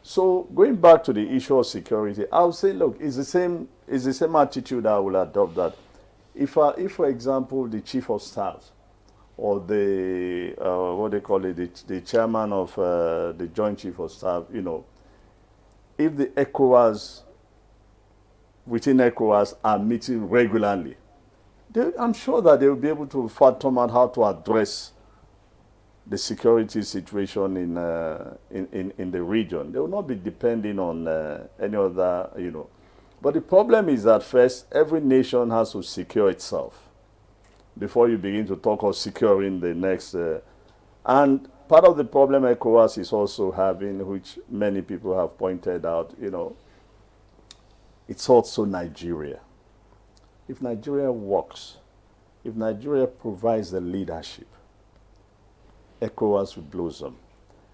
So going back to the issue of security, I would say, look, it's the same attitude I will adopt, that if, for example, the chief of staff or the, what they call it, the chairman of the joint chief of staff, you know, if the ECOWAS, within ECOWAS are meeting regularly, I'm sure that they will be able to fathom out how to address the security situation in the region. They will not be depending on any other, you know. But the problem is that first, every nation has to secure itself before you begin to talk of securing the next. And part of the problem ECOWAS is also having, which many people have pointed out, you know, it's also Nigeria. If Nigeria works, if Nigeria provides the leadership, ECOWAS will blossom.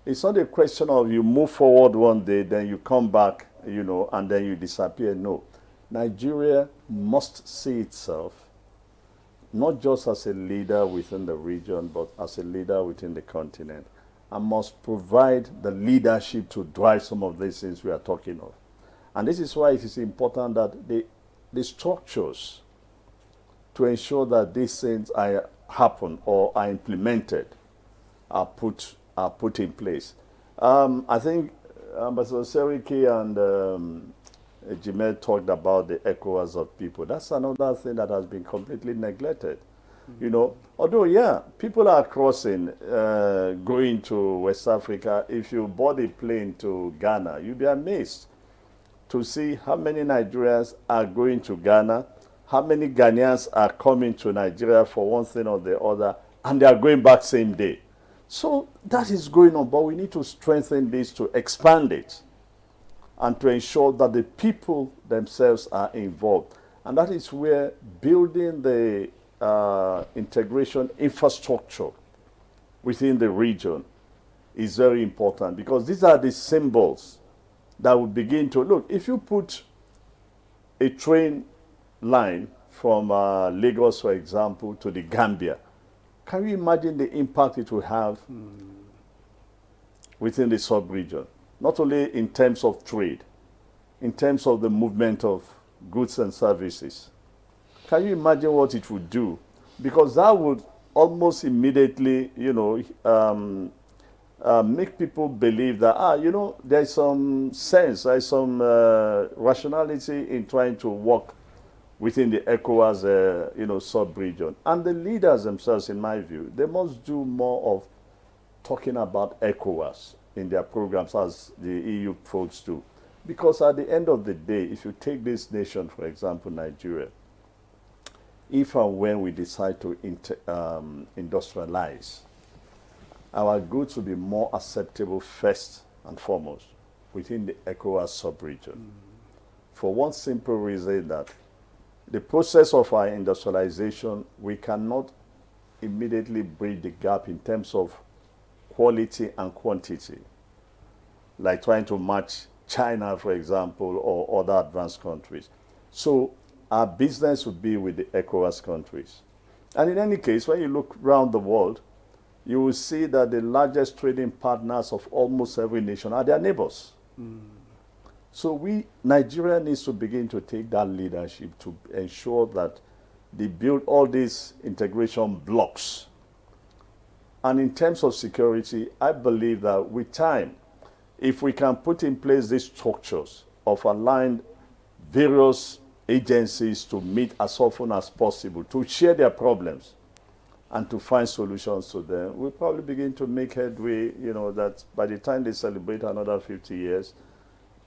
It's not a question of you move forward one day, then you come back, you know, and then you disappear. No. Nigeria must see itself not just as a leader within the region, but as a leader within the continent, and must provide the leadership to drive some of these things we are talking of. And this is why it is important that the structures to ensure that these things happen or are implemented are put in place. I think Ambassador Seriki and Jimel talked about the ECOWAS of people. That's another thing that has been completely neglected. You know, although, yeah, people are crossing, going to West Africa. If you board a plane to Ghana, you'll be amazed to see how many Nigerians are going to Ghana, how many Ghanaians are coming to Nigeria for one thing or the other, and they are going back same day. So that is going on, but we need to strengthen this, to expand it, and to ensure that the people themselves are involved. And that is where building the integration infrastructure within the region is very important, because these are the symbols that will begin to, look, if you put a train line from Lagos, for example, to the Gambia, can you imagine the impact it will have within the sub-region? Not only in terms of trade, in terms of the movement of goods and services. Can you imagine what it would do? Because that would almost immediately, you know, make people believe that, you know, there's some sense, there's some rationality in trying to work within the ECOWAS, you know, sub-region. And the leaders themselves, in my view, they must do more of talking about ECOWAS in their programs as the EU folks do. Because at the end of the day, if you take this nation, for example, Nigeria, if and when we decide to industrialize, our goods will be more acceptable first and foremost within the ECOWAS sub-region. For one simple reason, that the process of our industrialization, we cannot immediately bridge the gap in terms of quality and quantity, like trying to match China, for example, or other advanced countries. So our business would be with the ECOWAS countries. And in any case, when you look around the world, you will see that the largest trading partners of almost every nation are their neighbors. So Nigeria needs to begin to take that leadership to ensure that they build all these integration blocks. And in terms of security, I believe that with time, if we can put in place these structures of aligned various agencies to meet as often as possible, to share their problems and to find solutions to them, we'll probably begin to make headway, you know, that by the time they celebrate another 50 years,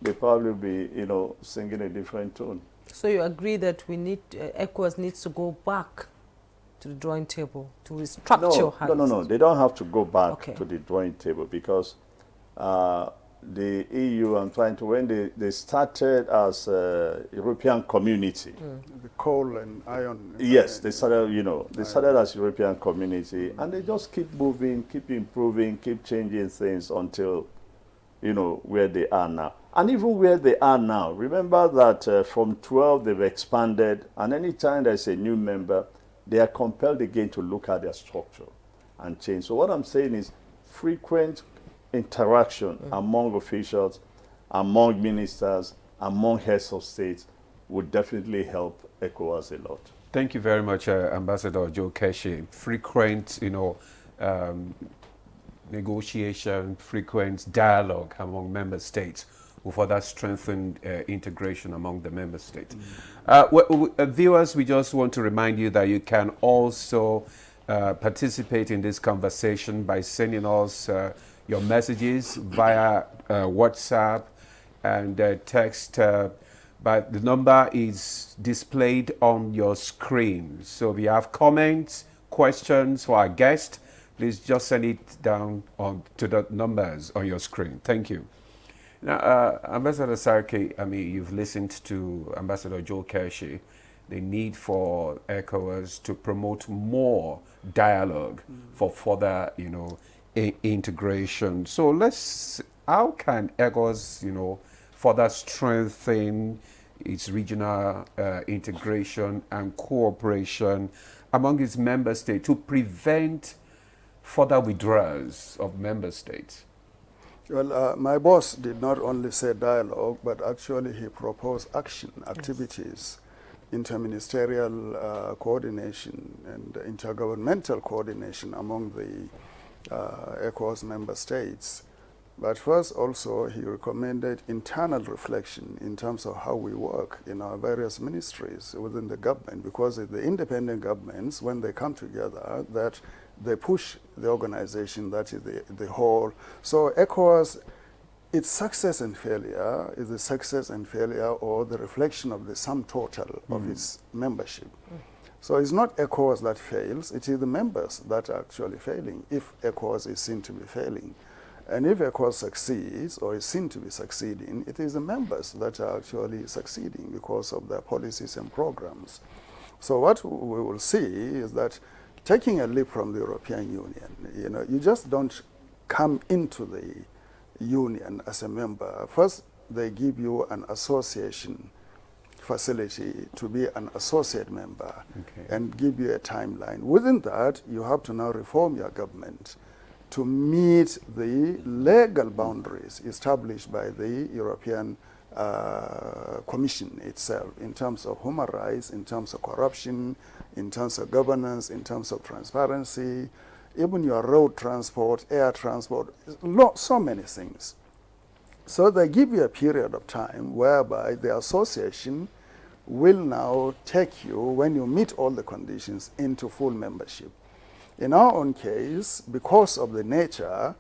they probably be, you know, singing a different tune. So you agree that we need, ECOWAS needs to go back to the drawing table to restructure? No. They don't have to go back to the drawing table, because the EU, when they started as a European community. The coal and iron. Yes, they started, you know, they started as European community, and they just keep moving, keep improving, keep changing things until where they are now. And even where they are now, remember that from 12 they've expanded, and anytime there's a new member, they are compelled again to look at their structure and change. So what I'm saying is frequent interaction among officials, among ministers, among heads of states would definitely help ECOWAS a lot. Thank you very much, Ambassador Joe Keshi. Frequent, negotiation, frequent dialogue among member states will further strengthen integration among the member states. Viewers, we just want to remind you that you can also participate in this conversation by sending us your messages via WhatsApp and text. But the number is displayed on your screen. So if you have comments, questions for our guest, please just send it down to the numbers on your screen. Thank you. Now, Ambassador Sarki, you've listened to Ambassador Joe Keshi, the need for ECOWAS to promote more dialogue for further, integration. So how can ECOWAS, further strengthen its regional integration and cooperation among its member states to prevent further withdrawals of member states? Well, my boss did not only say dialogue, but actually he proposed activities, interministerial coordination and intergovernmental coordination among the ECOWAS member states. But first also he recommended internal reflection in terms of how we work in our various ministries within the government, because the independent governments, when they come together, that they push the organization, that is the whole. So ECOWAS, its success and failure is the success and failure or the reflection of the sum total of its membership. So it's not ECOWAS that fails, it is the members that are actually failing if ECOWAS is seen to be failing. And if ECOWAS succeeds or is seen to be succeeding, it is the members that are actually succeeding because of their policies and programs. So what we will see is that taking a leap from the European Union, you just don't come into the union as a member. First, they give you an association facility to be an associate member and give you a timeline. Within that, you have to now reform your government to meet the legal boundaries established by the European Commission itself in terms of human rights, in terms of corruption, in terms of governance, in terms of transparency, even your road transport, air transport, so many things. So they give you a period of time whereby the association will now take you, when you meet all the conditions, into full membership. In our own case, because of the nature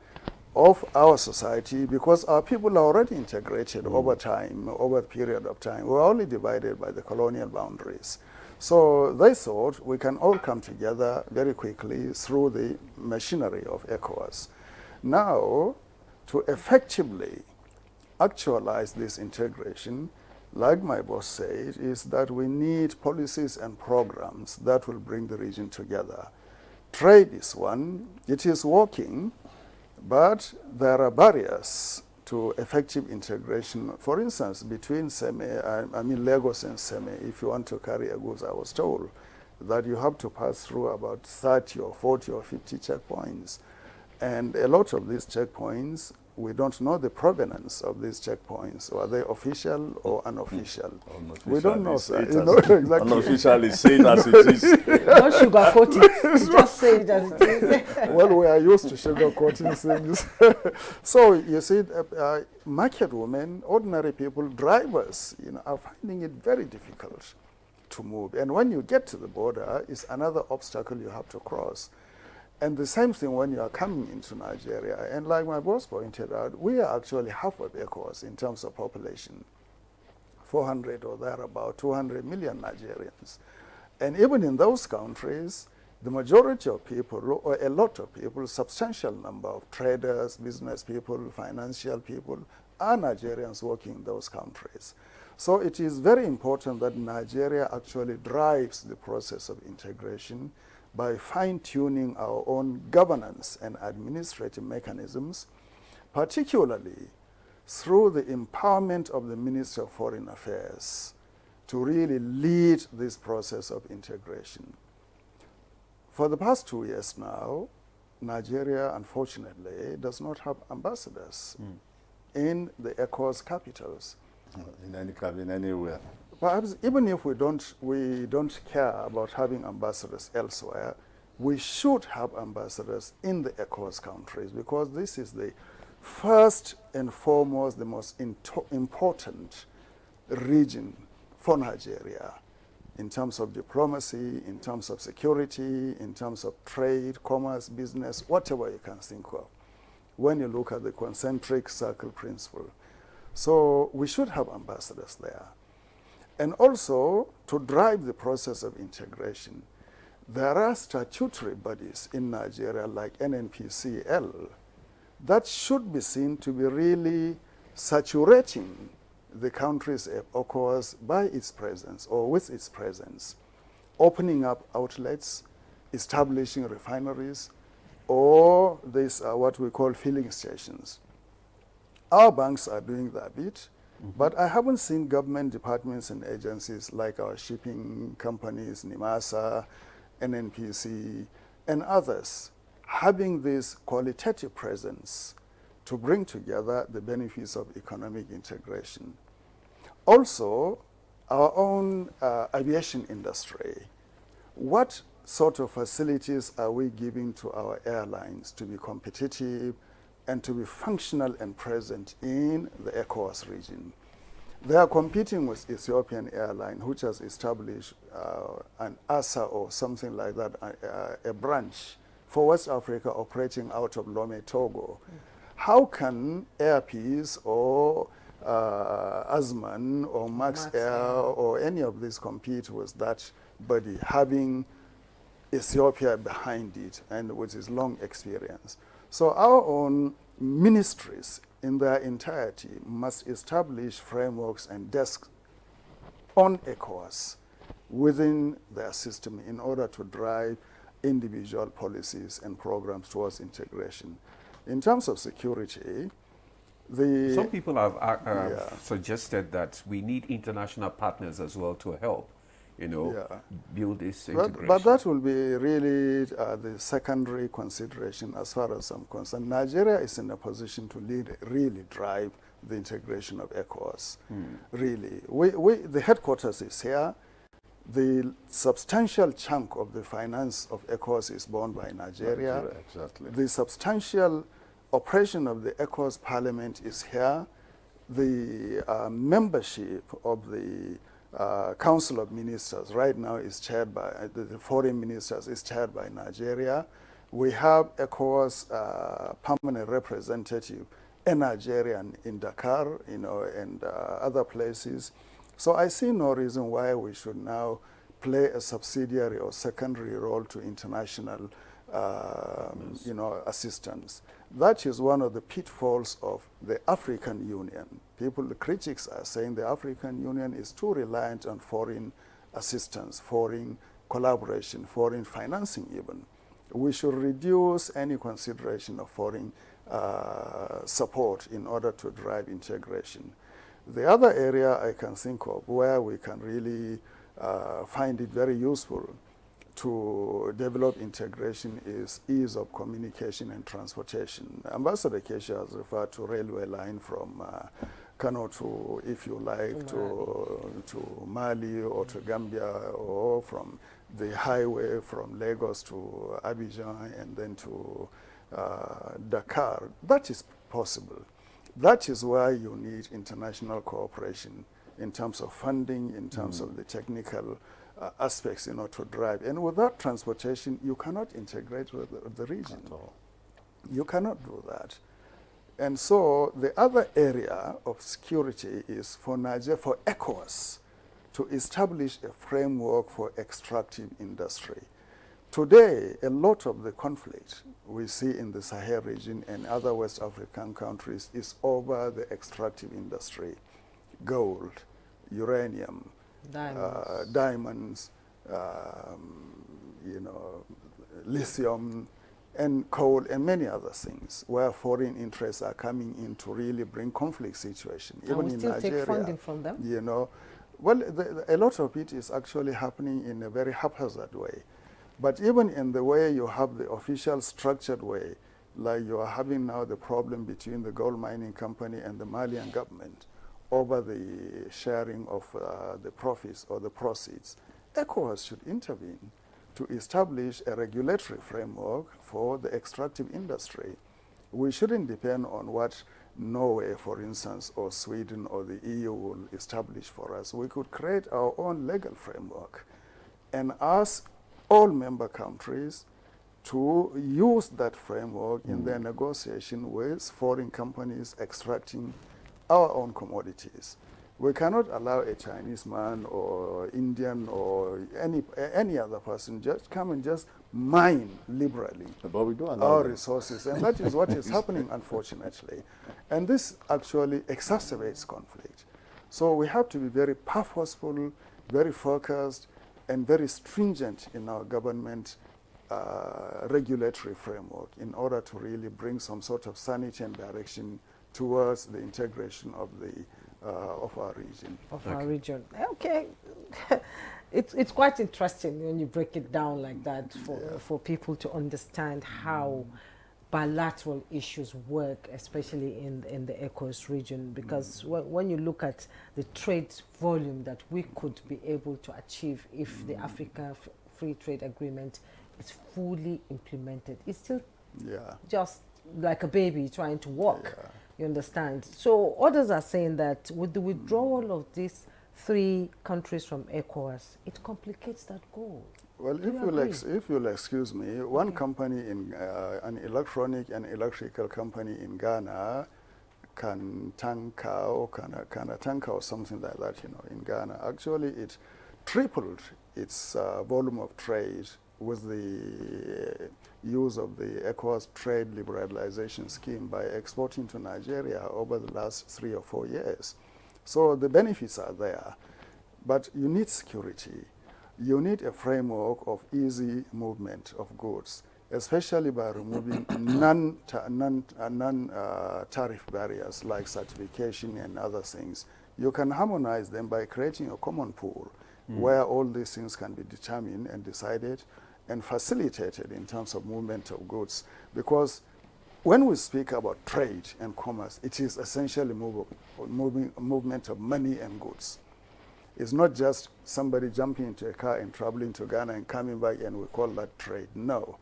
of our society, because our people are already integrated over time, over a period of time, we're only divided by the colonial boundaries. So they thought we can all come together very quickly through the machinery of ECOWAS. Now, to effectively actualize this integration, like my boss said, is that we need policies and programs that will bring the region together. Trade is one. It is working, but there are barriers to effective integration. For instance, between Lagos and Seme, if you want to carry a goods, I was told that you have to pass through about 30 or 40 or 50 checkpoints. And a lot of these checkpoints, we don't know the provenance of these checkpoints. Are they official or unofficial? We don't know, sir. Exactly. Unofficial is said as it is. Don't sugarcoat it. Just say it as it is. Well, we are used to sugarcoating things. So you see, market women, ordinary people, drivers, are finding it very difficult to move. And when you get to the border, it's another obstacle you have to cross. And the same thing when you are coming into Nigeria. And like my boss pointed out, we are actually half of ECOWAS in terms of population, 400 or thereabout, 200 million Nigerians. And even in those countries, the majority of people, or a lot of people, substantial number of traders, business people, financial people, are Nigerians working in those countries. So it is very important that Nigeria actually drives the process of integration by fine-tuning our own governance and administrative mechanisms, particularly through the empowerment of the Minister of Foreign Affairs to really lead this process of integration. For the past 2 years now, Nigeria, unfortunately, does not have ambassadors in the ECOWAS capitals. In any cabin, anywhere. Perhaps even if we don't care about having ambassadors elsewhere, we should have ambassadors in the ECOWAS countries, because this is the first and foremost, the most important region for Nigeria in terms of diplomacy, in terms of security, in terms of trade, commerce, business, whatever you can think of, when you look at the concentric circle principle. So we should have ambassadors there. And also, to drive the process of integration, there are statutory bodies in Nigeria like NNPCL that should be seen to be really saturating the country's ECOWAS by its presence or with its presence, opening up outlets, establishing refineries, or this what we call filling stations. Our banks are doing that bit, but I haven't seen government departments and agencies like our shipping companies, NIMASA, NNPC, and others having this qualitative presence to bring together the benefits of economic integration. Also, our own aviation industry. What sort of facilities are we giving to our airlines to be competitive and to be functional and present in the ECOWAS region? They are competing with Ethiopian Airline, which has established an ASA or something like that, a branch for West Africa operating out of Lome, Togo. How can Air Peace or Azman or Max Air or any of these compete with that body, having Ethiopia behind it and with its long experience? So our own ministries in their entirety must establish frameworks and desks on ECOWAS within their system in order to drive individual policies and programs towards integration. In terms of security, some people have suggested that we need international partners as well to help, build this integration. But that will be really the secondary consideration as far as I'm concerned. Nigeria is in a position to really drive the integration of ECOWAS. Really. The headquarters is here. The substantial chunk of the finance of ECOWAS is borne by Nigeria. Exactly. The substantial operation of the ECOWAS Parliament is here. The membership of the Council of Ministers right now is chaired by, the foreign ministers is chaired by Nigeria. We have ECOWAS permanent representative in Nigeria and in Dakar, and other places. So I see no reason why we should now play a subsidiary or secondary role to international assistance. That is one of the pitfalls of the African Union. The critics are saying the African Union is too reliant on foreign assistance, foreign collaboration, foreign financing even. We should reduce any consideration of foreign support in order to drive integration. The other area I can think of where we can really find it very useful to develop integration is ease of communication and transportation. Ambassador Kesha has referred to railway line from Kano to, if you like, to Mali or to Gambia, or from the highway from Lagos to Abidjan and then to Dakar. That is possible. That is why you need international cooperation in terms of funding, in terms of the technical aspects, to drive. And without transportation, you cannot integrate with the region. At all. You cannot do that. And so the other area of security is for Nigeria, for ECOWAS, to establish a framework for extractive industry. Today, a lot of the conflict we see in the Sahel region and other West African countries is over the extractive industry. Gold, uranium, diamonds, lithium, and coal and many other things where foreign interests are coming in to really bring conflict situation. And Even we in still Nigeria, take funding from them? you know, well, a lot of it is actually happening in a very haphazard way. But even in the way you have the official structured way, like you are having now the problem between the gold mining company and the Malian government over the sharing of the profits or the proceeds, ECOWAS should intervene to establish a regulatory framework for the extractive industry. We shouldn't depend on what Norway, for instance, or Sweden or the EU will establish for us. We could create our own legal framework and ask all member countries to use that framework in their negotiation with foreign companies extracting our own commodities. We cannot allow a Chinese man or Indian or any other person just come and just mine liberally our resources. And that is what is happening, unfortunately. And this actually exacerbates conflict. So we have to be very purposeful, very focused, and very stringent in our government regulatory framework in order to really bring some sort of sanity and direction towards the integration of the of our region. Of our region. Okay. It's quite interesting when you break it down like that for people to understand how bilateral issues work, especially in the ECOWAS region, because when you look at the trade volume that we could be able to achieve if the Africa Free Trade Agreement is fully implemented, it's still just like a baby trying to walk. You understand? So others are saying that with the withdrawal of these 3 countries from ECOWAS, it complicates that goal. Well, if you'll excuse me, one company in an electronic and electrical company in Ghana, Kantanka or something like that, in Ghana, actually it tripled its volume of trade with the use of the ECOWAS trade liberalization scheme by exporting to Nigeria over the last 3 or 4 years. So the benefits are there, but you need security. You need a framework of easy movement of goods, especially by removing non-tariff barriers like certification and other things. You can harmonize them by creating a common pool where all these things can be determined and decided and facilitated in terms of movement of goods. Because when we speak about trade and commerce, it is essentially movement of money and goods. It's not just somebody jumping into a car and traveling to Ghana and coming back and we call that trade. No.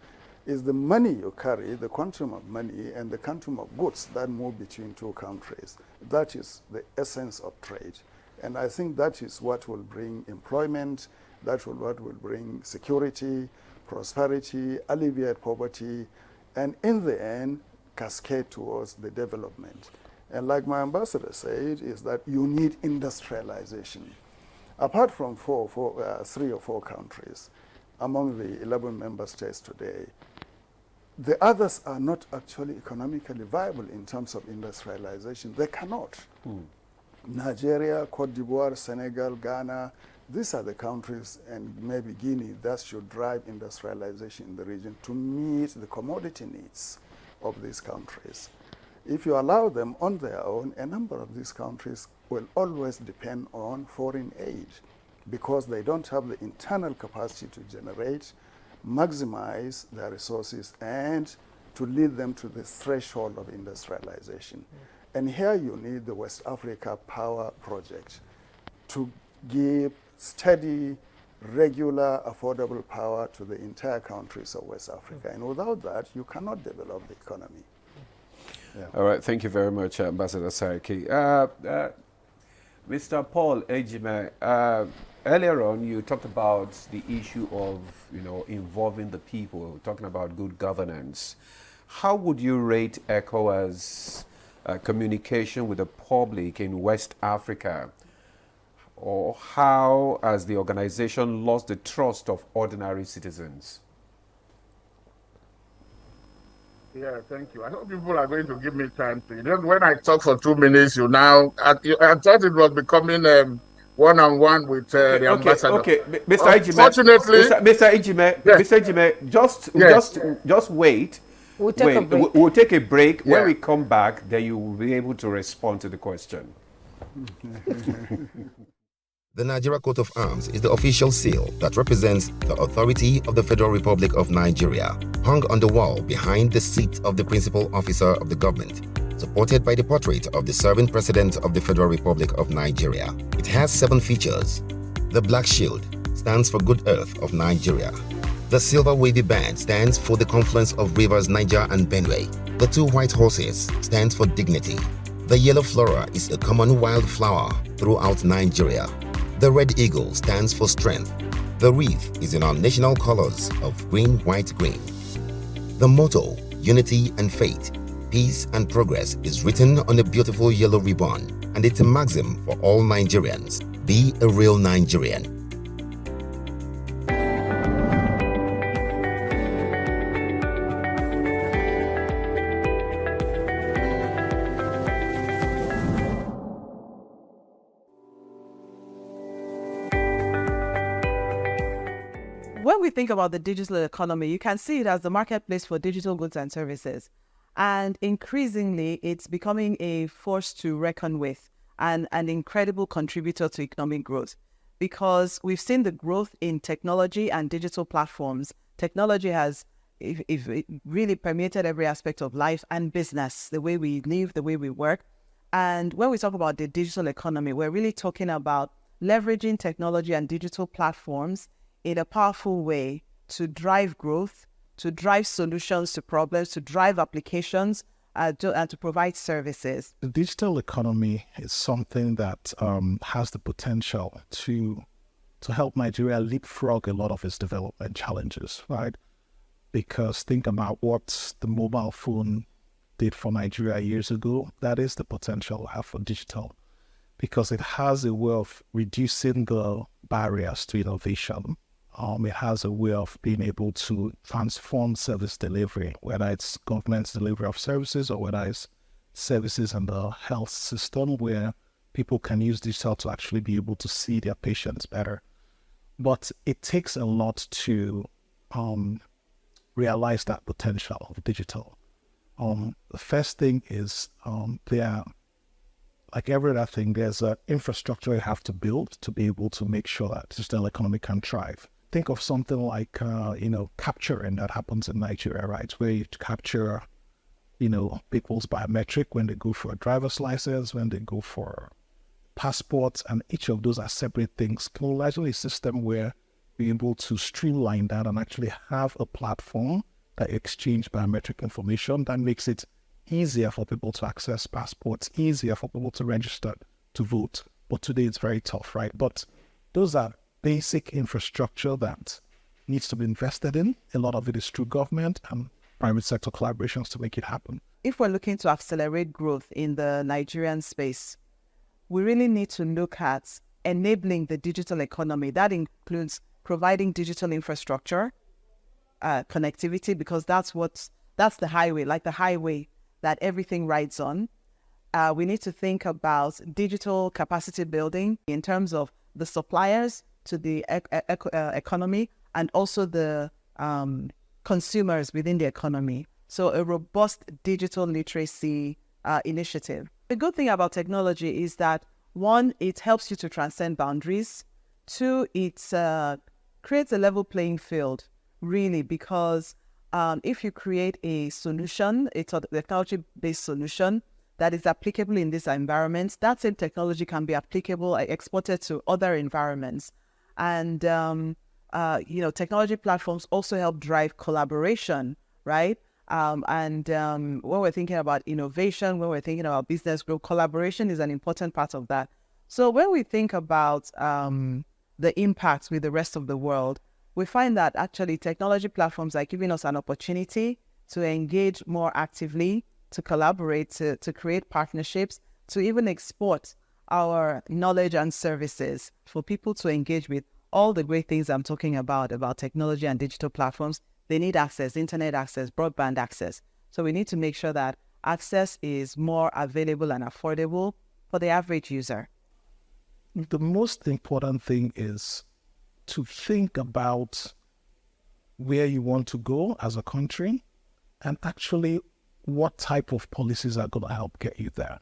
It's the money you carry, the quantum of money and the quantum of goods that move between 2 countries. That is the essence of trade. And I think that is what will bring employment, what will bring security, prosperity, alleviate poverty, and in the end, cascade towards the development. And like my ambassador said, is that you need industrialization. Apart from 3 or 4 countries among the 11 member states today, the others are not actually economically viable in terms of industrialization. They cannot. Nigeria, Cote d'Ivoire, Senegal, Ghana, these are the countries, and maybe Guinea, that should drive industrialization in the region to meet the commodity needs of these countries. If you allow them on their own, a number of these countries will always depend on foreign aid because they don't have the internal capacity to generate, maximize their resources, and to lead them to the threshold of industrialization. And here you need the West Africa Power Project to give steady, regular, affordable power to the entire countries of West Africa. And without that, you cannot develop the economy. All right, thank you very much, Ambassador Saiki. Mr. Paul Ejime, earlier on you talked about the issue of involving the people, talking about good governance. How would you rate ECOWAS communication with the public in West Africa? Or how has the organization lost the trust of ordinary citizens? Yeah, thank you. I hope people are going to give me time to. When I talk for 2 minutes, I thought it was becoming one-on-one with the ambassador. Okay, Mr. Ejime, Fortunately, Mr. Ejime, Mr. Ejime, just wait. We'll take a break. We'll take a break. Yeah. When we come back, then you will be able to respond to the question. The Nigeria coat of arms is the official seal that represents the authority of the Federal Republic of Nigeria, hung on the wall behind the seat of the principal officer of the government, supported by the portrait of the serving president of the Federal Republic of Nigeria. It has 7 features. The black shield stands for Good Earth of Nigeria. The silver wavy band stands for the confluence of rivers Niger and Benue. The 2 white horses stands for dignity. The yellow flora is a common wildflower throughout Nigeria. The red eagle stands for strength. The wreath is in our national colors of green, white, green. The motto, unity and faith, peace and progress, is written on a beautiful yellow ribbon, and it's a maxim for all Nigerians. Be a real Nigerian. When we think about the digital economy, you can see it as the marketplace for digital goods and services. And increasingly, it's becoming a force to reckon with and an incredible contributor to economic growth, because we've seen the growth in technology and digital platforms. Technology has it really permeated every aspect of life and business, the way we live, the way we work. And when we talk about the digital economy, we're really talking about leveraging technology and digital platforms in a powerful way to drive growth, to drive solutions to problems, to drive applications, and to provide services. The digital economy is something that has the potential to help Nigeria leapfrog a lot of its development challenges, right? Because think about what the mobile phone did for Nigeria years ago. That is the potential we have for digital, because it has a way of reducing the barriers to innovation. It has a way of being able to transform service delivery, whether it's government's delivery of services or whether it's services in the health system, where people can use digital to actually be able to see their patients better. But it takes a lot to realize that potential of digital. The first thing is like every other thing, there's an infrastructure you have to build to be able to make sure that digital economy can thrive. Think of something like, capturing that happens in Nigeria, right? Where you capture, people's biometric when they go for a driver's license, when they go for passports, and each of those are separate things. Can we actually a system where we're able to streamline that and actually have a platform that exchange biometric information that makes it easier for people to access passports, easier for people to register to vote. But today it's very tough, right? But those are basic infrastructure that needs to be invested in. A lot of it is through government and private sector collaborations to make it happen. If we're looking to accelerate growth in the Nigerian space, we really need to look at enabling the digital economy. That includes providing digital infrastructure, connectivity, because that's the highway, like the highway that everything rides on. We need to think about digital capacity building in terms of the suppliers to the economy and also the consumers within the economy. So a robust digital literacy initiative. The good thing about technology is that, one, it helps you to transcend boundaries. Two, it creates a level playing field, really, because if you create a solution, a technology-based solution that is applicable in this environment, that same technology can be applicable, exported to other environments. And, technology platforms also help drive collaboration, right? When we're thinking about innovation, when we're thinking about business growth, collaboration is an important part of that. So when we think about the impacts with the rest of the world, we find that actually technology platforms are giving us an opportunity to engage more actively, to collaborate, to create partnerships, to even export our knowledge and services for people to engage with all the great things I'm talking about technology and digital platforms. They need access, internet access, broadband access. So we need to make sure that access is more available and affordable for the average user. the most important thing is to think about where you want to go as a country and actually what type of policies are going to help get you there.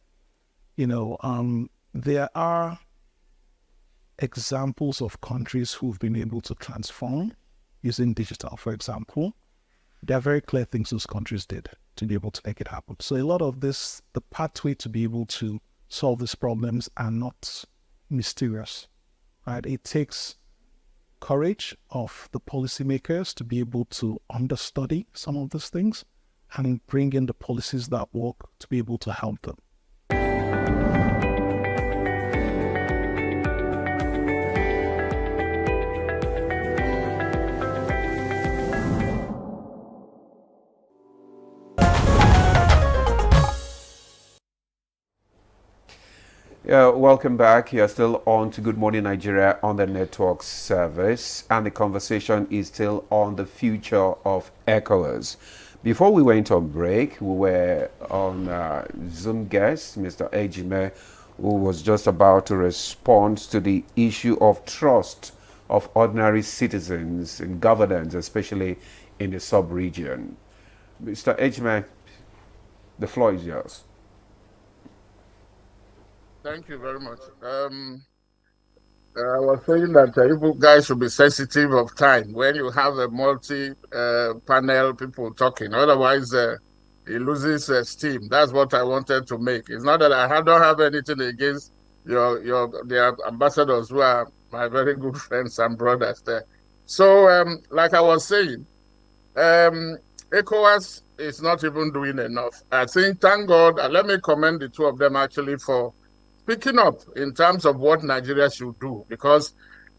There are examples of countries who've been able to transform using digital, for example. There are very clear things those countries did to be able to make it happen. So a lot of this, the pathway to be able to solve these problems are not mysterious, right? It takes courage of the policymakers to be able to understudy some of these things and bring in the policies that work to be able to help them. Welcome back. You're still on to Good Morning Nigeria on the network service, and the conversation is still on the future of Ecowas. Before we went on break, we were on Zoom guest, Mr. Ejime, who was just about to respond to the issue of trust of ordinary citizens in governance, especially in the sub-region. Mr. Ejime, the floor is yours. Thank you very much. I was saying that you guys should be sensitive of time when you have a multi-panel people talking. Otherwise, it loses steam. That's what I wanted to make. It's not that I don't have anything against the ambassadors who are my very good friends and brothers there. So, like I was saying, ECOWAS is not even doing enough. I think, thank God, and let me commend the two of them actually for picking up in terms of what Nigeria should do, because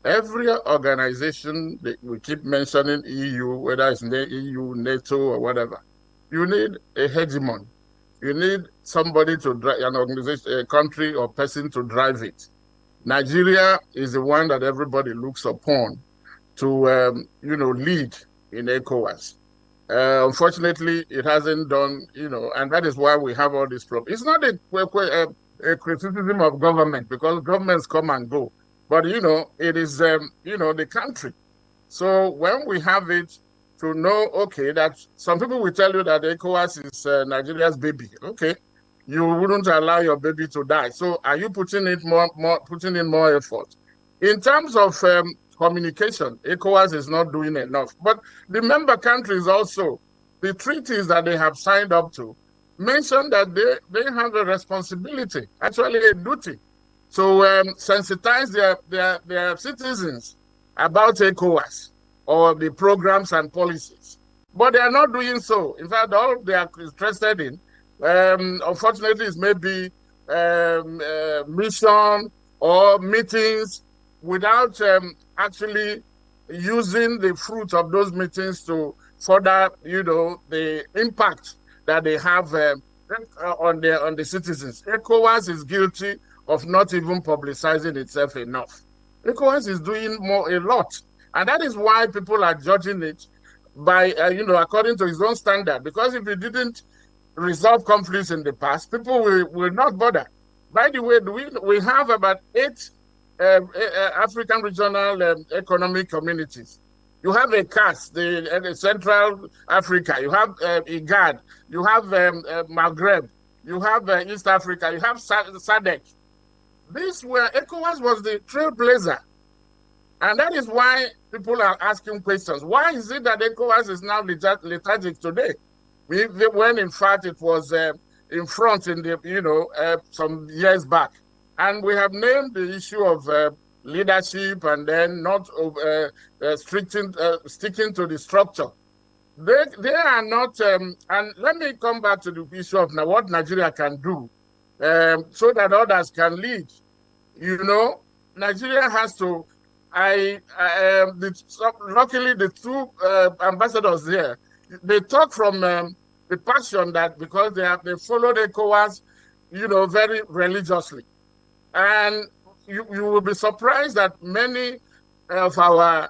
every organization that we keep mentioning, EU, whether it's EU, NATO, or whatever, you need a hegemon. You need somebody to drive an organization, a country or person to drive it. Nigeria is the one that everybody looks upon to, lead in ECOWAS. Unfortunately, it hasn't done, and that is why we have all these problems. It's not a criticism of government, because governments come and go. But, it is, the country. So when we have it, to know, okay, that some people will tell you that ECOWAS is Nigeria's baby. Okay, you wouldn't allow your baby to die. So are you putting in more effort? In terms of communication, ECOWAS is not doing enough. But the member countries also, the treaties that they have signed up to, mention that they have a responsibility, actually a duty, to sensitize their citizens about ECOWAS or the programs and policies. But they are not doing so. In fact, all they are interested in, unfortunately, is maybe mission or meetings without actually using the fruit of those meetings to further, the impact that they have on the citizens. ECOWAS is guilty of not even publicizing itself enough. ECOWAS is doing a lot, and that is why people are judging it by according to its own standard. Because if it didn't resolve conflicts in the past, people will not bother. By the way, we have about 8 African regional economic communities. You have a CAS, the Central Africa. You have IGAD. You have Maghreb. You have East Africa. You have SADC. ECOWAS was the trailblazer. And that is why people are asking questions. Why is it that ECOWAS is now lethargic today? When in fact it was in front in the, some years back. And we have named the issue of leadership and then not sticking to the structure. They are not, and let me come back to the issue of now what Nigeria can do so that others can lead. Nigeria has to, luckily the two ambassadors there, they talk from the passion that because they followed ECOWAS, very religiously. And you will be surprised that many of our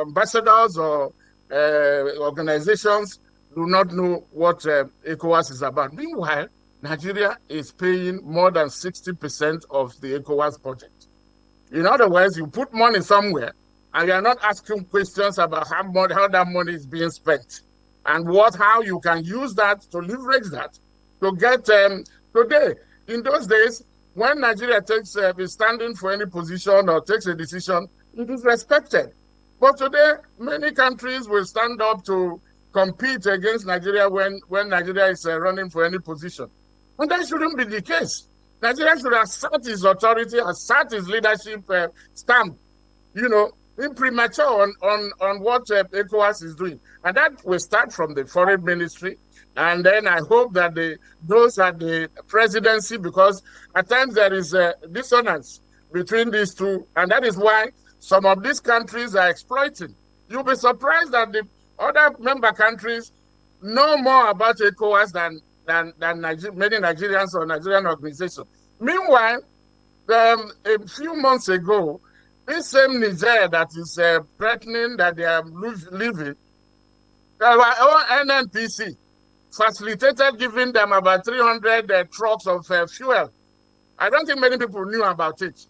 ambassadors or organizations do not know what ECOWAS is about. Meanwhile, Nigeria is paying more than 60% of the ECOWAS budget. In other words, you put money somewhere and you're not asking questions about how that money is being spent and how you can use that to leverage that to get today. In those days, when Nigeria takes is standing for any position or takes a decision, it is respected. But today, many countries will stand up to compete against Nigeria when Nigeria is running for any position. And that shouldn't be the case. Nigeria should assert its authority, assert its leadership stamp, imprimatur on what ECOWAS is doing. And that will start from the foreign ministry. And then I hope that those at the presidency, because at times there is a dissonance between these two. And that is why some of these countries are exploiting. You'll be surprised that the other member countries know more about ECOWAS than many Nigerians or Nigerian organizations. Meanwhile, a few months ago, this same Niger that is threatening that they are leaving, our NNPC facilitated giving them about 300 trucks of fuel. I don't think many people knew about it,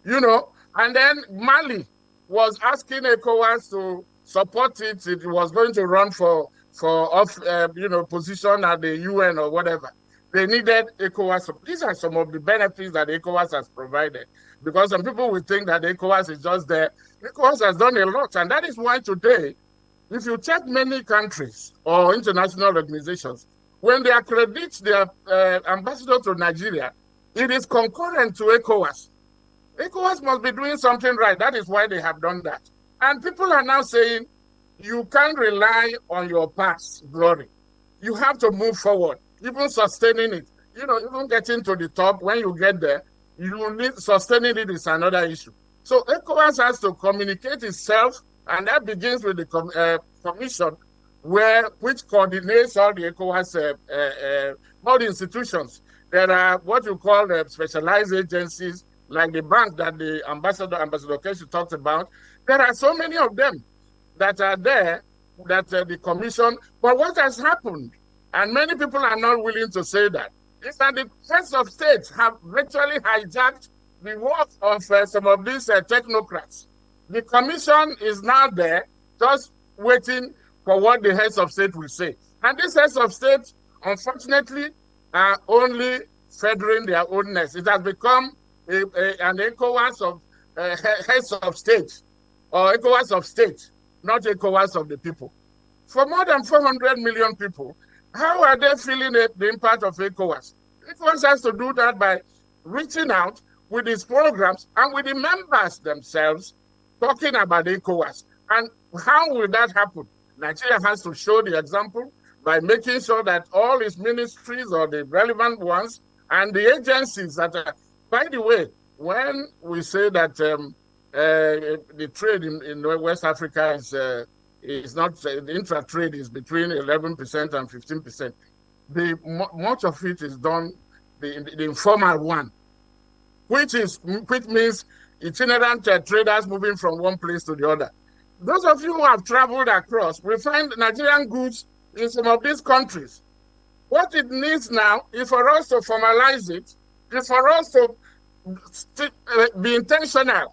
And then Mali was asking ECOWAS to support it. It was going to run for position at the UN or whatever. They needed ECOWAS. These are some of the benefits that ECOWAS has provided. Because some people will think that ECOWAS is just there. ECOWAS has done a lot. And that is why today, if you check many countries or international organizations, when they accredit their ambassador to Nigeria, it is concurrent to ECOWAS. ECOWAS must be doing something right. That is why they have done that. And people are now saying, you can't rely on your past glory. You have to move forward, even sustaining it. Even getting to the top, when you get there, sustaining it is another issue. So ECOWAS has to communicate itself, and that begins with the commission, which coordinates all the ECOWAS, all the institutions. There are what you call specialized agencies, like the bank that the Ambassador Keshi talked about. There are so many of them that are there, that the commission. But what has happened, and many people are not willing to say that, is that the heads of states have virtually hijacked the work of some of these technocrats. The commission is now there, just waiting for what the heads of state will say. And these heads of state, unfortunately, are only furthering their own nest. It has become an ECOWAS of heads of state, or ECOWAS of state, not ECOWAS of the people. For more than 400 million people, how are they feeling the impact of ECOWAS? ECOWAS has to do that by reaching out with its programs and with the members themselves talking about ECOWAS. And how will that happen? Nigeria has to show the example by making sure that all its ministries, or the relevant ones, and the agencies that are, by the way, when we say that the trade in West Africa is not, the intra-trade is between 11% and 15%. Much of it is done, the informal one, which means itinerant traders moving from one place to the other. Those of you who have traveled across will find Nigerian goods in some of these countries. What it needs now is for us to formalize it, is for us to be intentional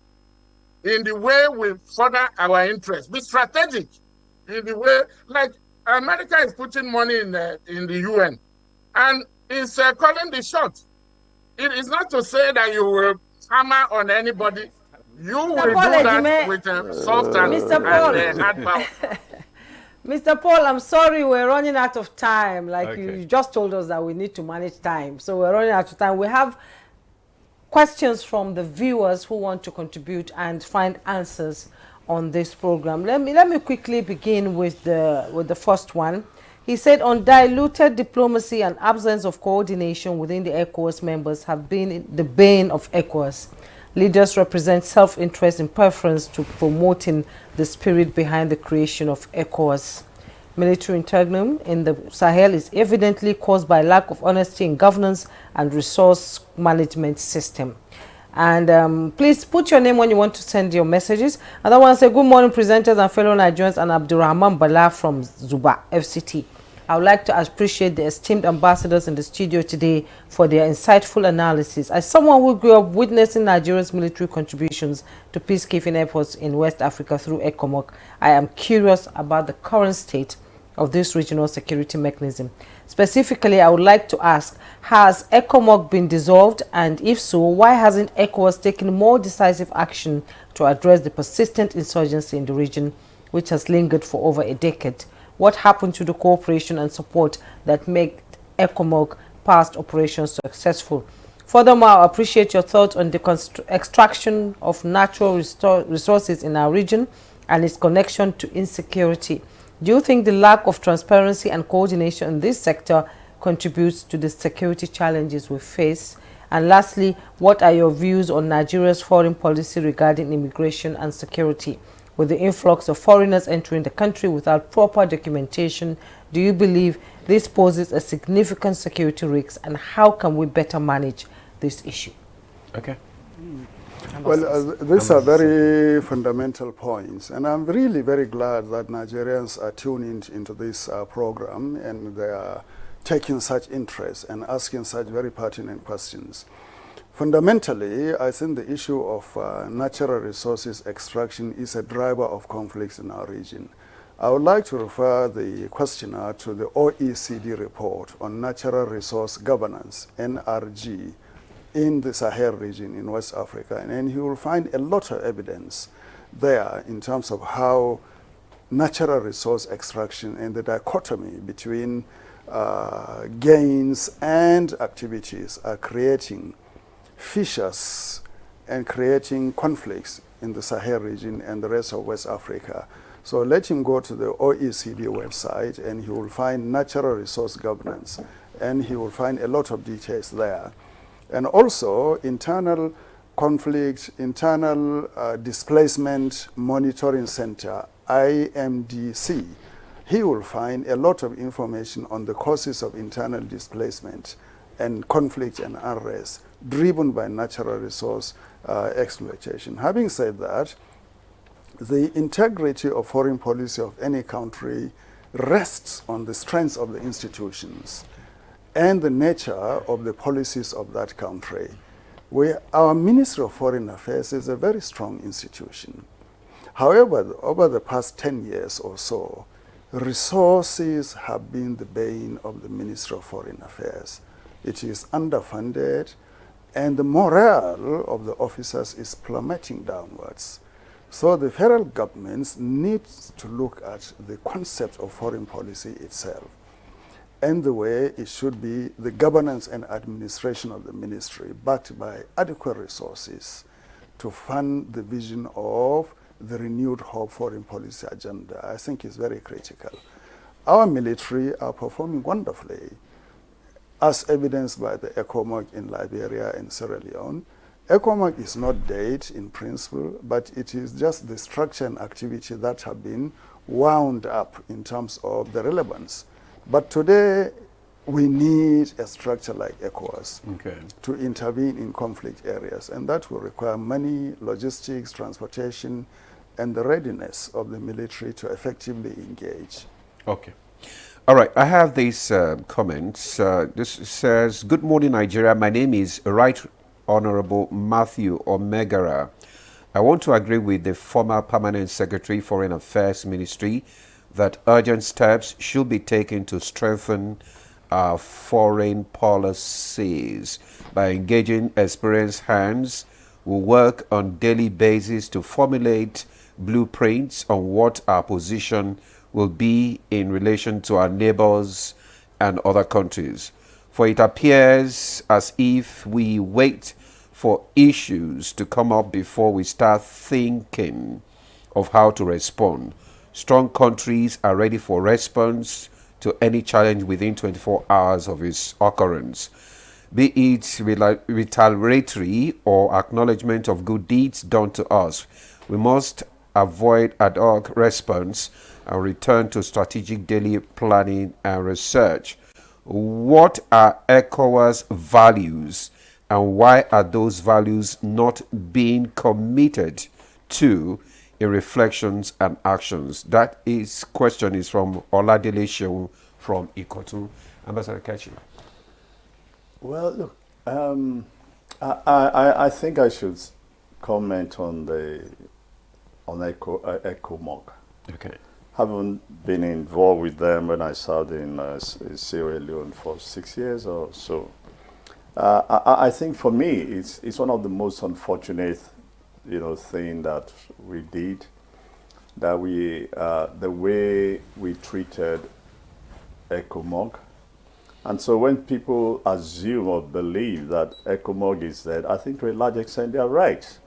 in the way we further our interests, be strategic in the way, like America is putting money in the UN and is calling the shot. It is not to say that you will hammer on anybody. You will do that with soft and hard power. Mr. Paul, I'm sorry, we're running out of time. You just told us that we need to manage time. So we're running out of time. We have questions from the viewers who want to contribute and find answers on this program. Let me quickly begin with the first one. He said, undiluted diplomacy and absence of coordination within the ECOWAS members have been the bane of ECOWAS. Leaders represent self-interest in preference to promoting the spirit behind the creation of ECOWAS. Military internum in the Sahel is evidently caused by lack of honesty in governance and resource management system. And please put your name when you want to send your messages. And I want to say good morning, presenters and fellow Nigerians, and Abdurrahman Bala from Zuba FCT. I would like to appreciate the esteemed ambassadors in the studio today for their insightful analysis. As someone who grew up witnessing Nigeria's military contributions to peacekeeping efforts in West Africa through ECOMOG, I am curious about the current state of this regional security mechanism. Specifically, I would like to ask, has ECOMOG been dissolved, and if so, why hasn't ECOWAS taken more decisive action to address the persistent insurgency in the region, which has lingered for over a decade? What happened to the cooperation and support that made ECOMOG past operations successful? Furthermore, I appreciate your thoughts on the extraction of natural resources in our region and its connection to insecurity. Do you think the lack of transparency and coordination in this sector contributes to the security challenges we face? And lastly, what are your views on Nigeria's foreign policy regarding immigration and security? With the influx of foreigners entering the country without proper documentation, do you believe this poses a significant security risk, and how can we better manage this issue? Okay. Well, these are very fundamental points, and I'm really very glad that Nigerians are tuning into this program, and they are taking such interest and asking such very pertinent questions. Fundamentally, I think the issue of natural resources extraction is a driver of conflicts in our region. I would like to refer the questioner to the OECD report on natural resource governance, NRG, in the Sahel region in West Africa, and he will find a lot of evidence there in terms of how natural resource extraction and the dichotomy between gains and activities are creating fissures and creating conflicts in the Sahel region and the rest of West Africa. So let him go to the OECD website, and he will find natural resource governance, and he will find a lot of details there. And also internal conflict, internal displacement monitoring center, IMDC. He will find a lot of information on the causes of internal displacement and conflict and unrest driven by natural resource exploitation. Having said that, the integrity of foreign policy of any country rests on the strength of the institutions and the nature of the policies of that country. Our Ministry of Foreign Affairs is a very strong institution. However, over the past 10 years or so, resources have been the bane of the Ministry of Foreign Affairs. It is underfunded, and the morale of the officers is plummeting downwards. So the federal government needs to look at the concept of foreign policy itself and the way it should be the governance and administration of the ministry, backed by adequate resources to fund the vision of the renewed hope foreign policy agenda. I think is very critical. Our military are performing wonderfully, as evidenced by the ECOMOG in Liberia and Sierra Leone. ECOMOG is not dead in principle, but it is just the structure and activity that have been wound up in terms of the relevance. But today, we need a structure like ECOWAS to intervene in conflict areas, and that will require money, logistics, transportation, and the readiness of the military to effectively engage. Okay. All right, I have these comments. This says, "Good morning, Nigeria. My name is Right Honorable Matthew Omegara. I want to agree with the former Permanent Secretary, Foreign Affairs Ministry, that urgent steps should be taken to strengthen our foreign policies by engaging experienced hands who work on daily basis to formulate blueprints on what our position will be in relation to our neighbors and other countries. For it appears as if we wait for issues to come up before we start thinking of how to respond. Strong countries are ready for response to any challenge within 24 hours of its occurrence, be it retaliatory or acknowledgement of good deeds done to us. We must avoid ad hoc response and return to strategic daily planning and research. What are ECOWAS values, and why are those values not being committed to in reflections and actions? That question is from Oladele Shehu from Ikotu. Ambassador Kechi. Well, look, I think I should comment on ECOMOG. Okay. Haven't been involved with them when I served in Sierra Leone for 6 years or so. I think for me, it's one of the most unfortunate, thing that we did. That the way we treated ECOMOG. And so when people assume or believe that ECOMOG is dead, I think to a large extent they are right.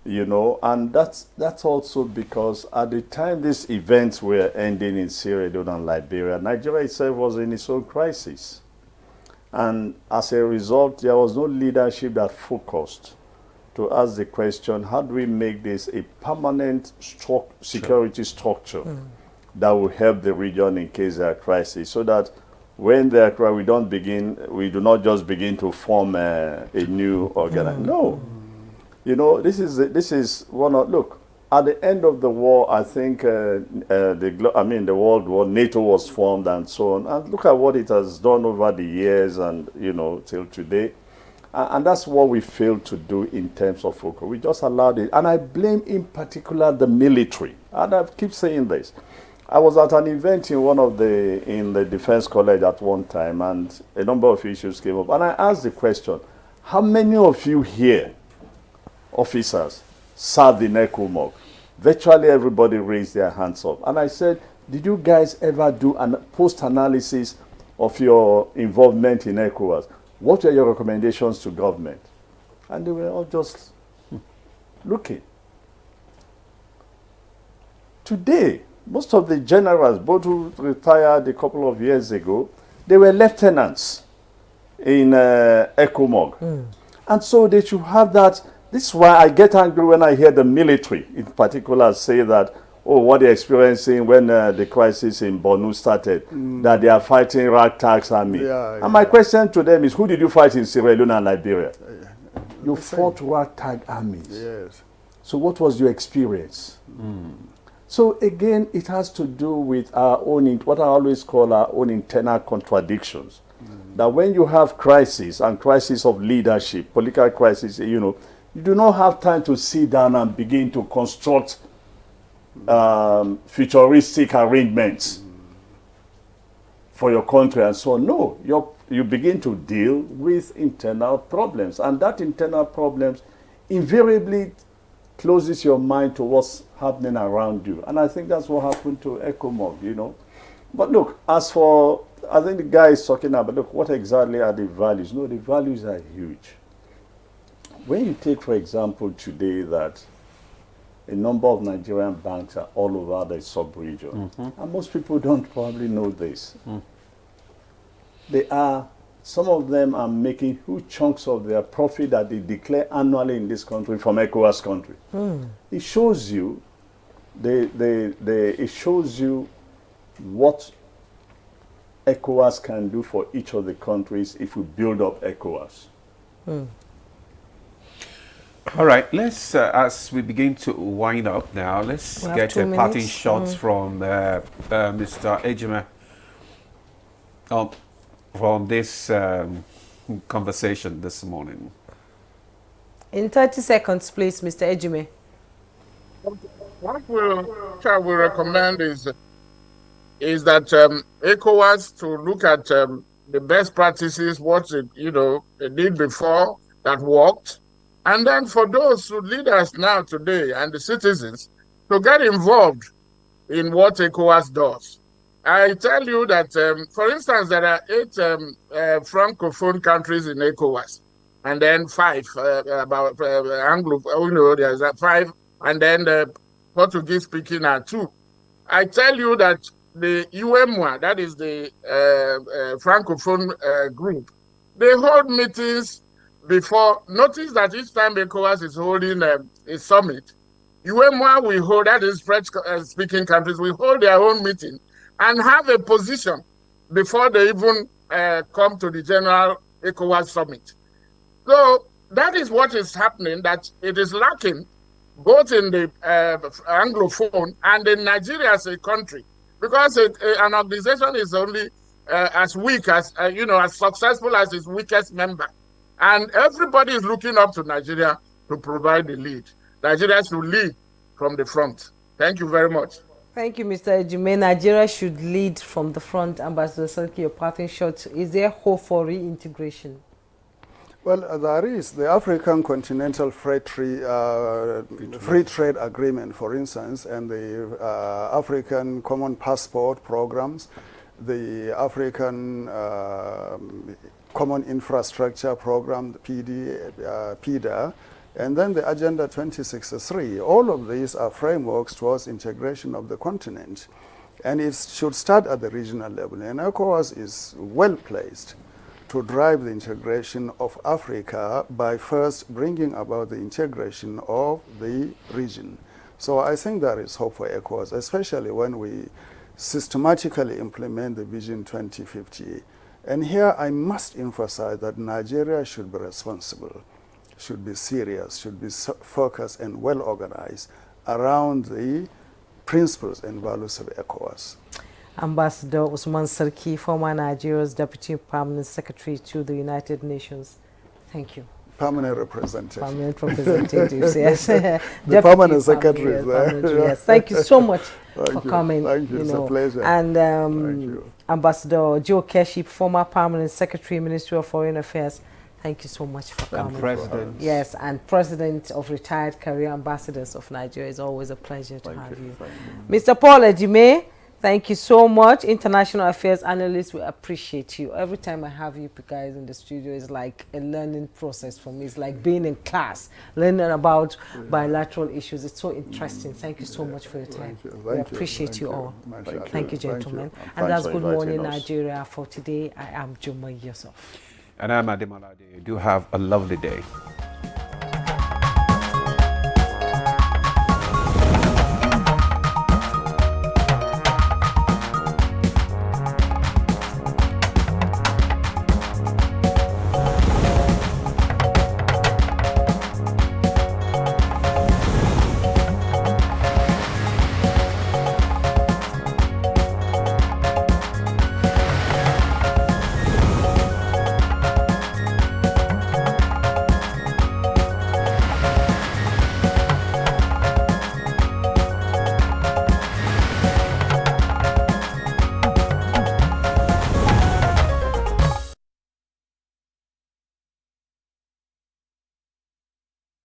And that's also because at the time these events were ending in Sierra Leone and Liberia, Nigeria itself was in its own crisis. And as a result, there was no leadership that focused to ask the question, how do we make this a permanent security structure that will help the region in case there are crises, so that when there are crises, we do not just begin to form a new organization. No. This is one of, look, at the end of the war, I think the World War, NATO was formed and so on. And look at what it has done over the years and, till today. And that's what we failed to do in terms of focus. We just allowed it. And I blame in particular the military. And I keep saying this. I was at an event in the Defense College at one time, and a number of issues came up. And I asked the question, how many of you here, officers, served in ECOMOG? Virtually everybody raised their hands up. And I said, did you guys ever do a post-analysis of your involvement in Ecowas? What were your recommendations to government? And they were all just looking. Today, most of the generals, both who retired a couple of years ago, they were lieutenants in ECOMOG. And so they should have that. This is why I get angry when I hear the military in particular say that, oh, what they're experiencing when the crisis in Borno started, that they are fighting ragtag army. And my question to them is, who did you fight in Sierra Leone and Liberia? You fought ragtag armies. Yes. So what was your experience? So again, it has to do with our own, what I always call our own internal contradictions. That when you have crisis and crisis of leadership, political crisis, you do not have time to sit down and begin to construct futuristic arrangements for your country and so on. No, you begin to deal with internal problems. And that internal problems invariably closes your mind to what's happening around you. And I think that's what happened to ECOMOG, But look, as for, I think the guy is talking about, look, what exactly are the values? No, the values are huge. When you take, for example, today that a number of Nigerian banks are all over the sub-region, and most people don't probably know this. Some of them are making huge chunks of their profit that they declare annually in this country from ECOWAS country. It shows you, it shows you what ECOWAS can do for each of the countries if we build up ECOWAS. All right, let's, as we begin to wind up now, let's get a parting shot from Mr. Ejime from this conversation this morning. In 30 seconds, please, Mr. Ejime. What we recommend is that ECOWAS to look at the best practices, what they did before that worked, and then for those who lead us now today and the citizens to get involved in what ECOWAS does. I tell you that, for instance, there are 8 francophone countries in ECOWAS, and then 5 about Anglo. There's 5, and then the Portuguese-speaking are 2. I tell you that the UMWA, that is the francophone group, they hold meetings before. Notice that each time ECOWAS is holding a summit, UMWA we hold, that is French-speaking countries, we hold their own meeting and have a position before they even come to the general ECOWAS summit. So that is what is happening, that it is lacking both in the Anglophone and in Nigeria as a country. because an organization is only as weak as, as successful as its weakest member. And everybody is looking up to Nigeria to provide the lead. Nigeria should lead from the front. Thank you very much. Thank you, Mr. Ejime. Nigeria should lead from the front. Ambassador Sarki, your parting shot. Is there hope for reintegration? Well, there is. The African Continental Free Trade Agreement, for instance, and the African Common Passport programs, the African Common Infrastructure Program, the PIDA, and then the Agenda 2063. All of these are frameworks towards integration of the continent. And it should start at the regional level. And Ecowas is well placed to drive the integration of Africa by first bringing about the integration of the region. So I think there is hope for Ecowas, especially when we systematically implement the Vision 2050. And here I must emphasize that Nigeria should be responsible, should be serious, should be focused and well organized around the principles and values of ECOWAS. Ambassador Usman Sarki, former Nigeria's Deputy Permanent Secretary to the United Nations. Thank you. Permanent representative. Permanent representatives, yes. The permanent secretary is there. Yes. Thank you so much for coming. Thank you, it's a pleasure. And Ambassador Joe Keshi, former Permanent Secretary, Ministry of Foreign Affairs. Thank you so much for coming. And President. Yes, and President of Retired Career Ambassadors of Nigeria. It's always a pleasure to have you. Mr. Paul Ejime, thank you so much. International Affairs Analyst, we appreciate you. Every time I have you guys in the studio, it's like a learning process for me. It's like being in class, learning about bilateral issues. It's so interesting. Thank you so much for your time. We appreciate you all. Thank you, gentlemen. And that's Good Morning Nigeria for today. I am Juma Yusuf. And I'm Ademalade. Do have a lovely day.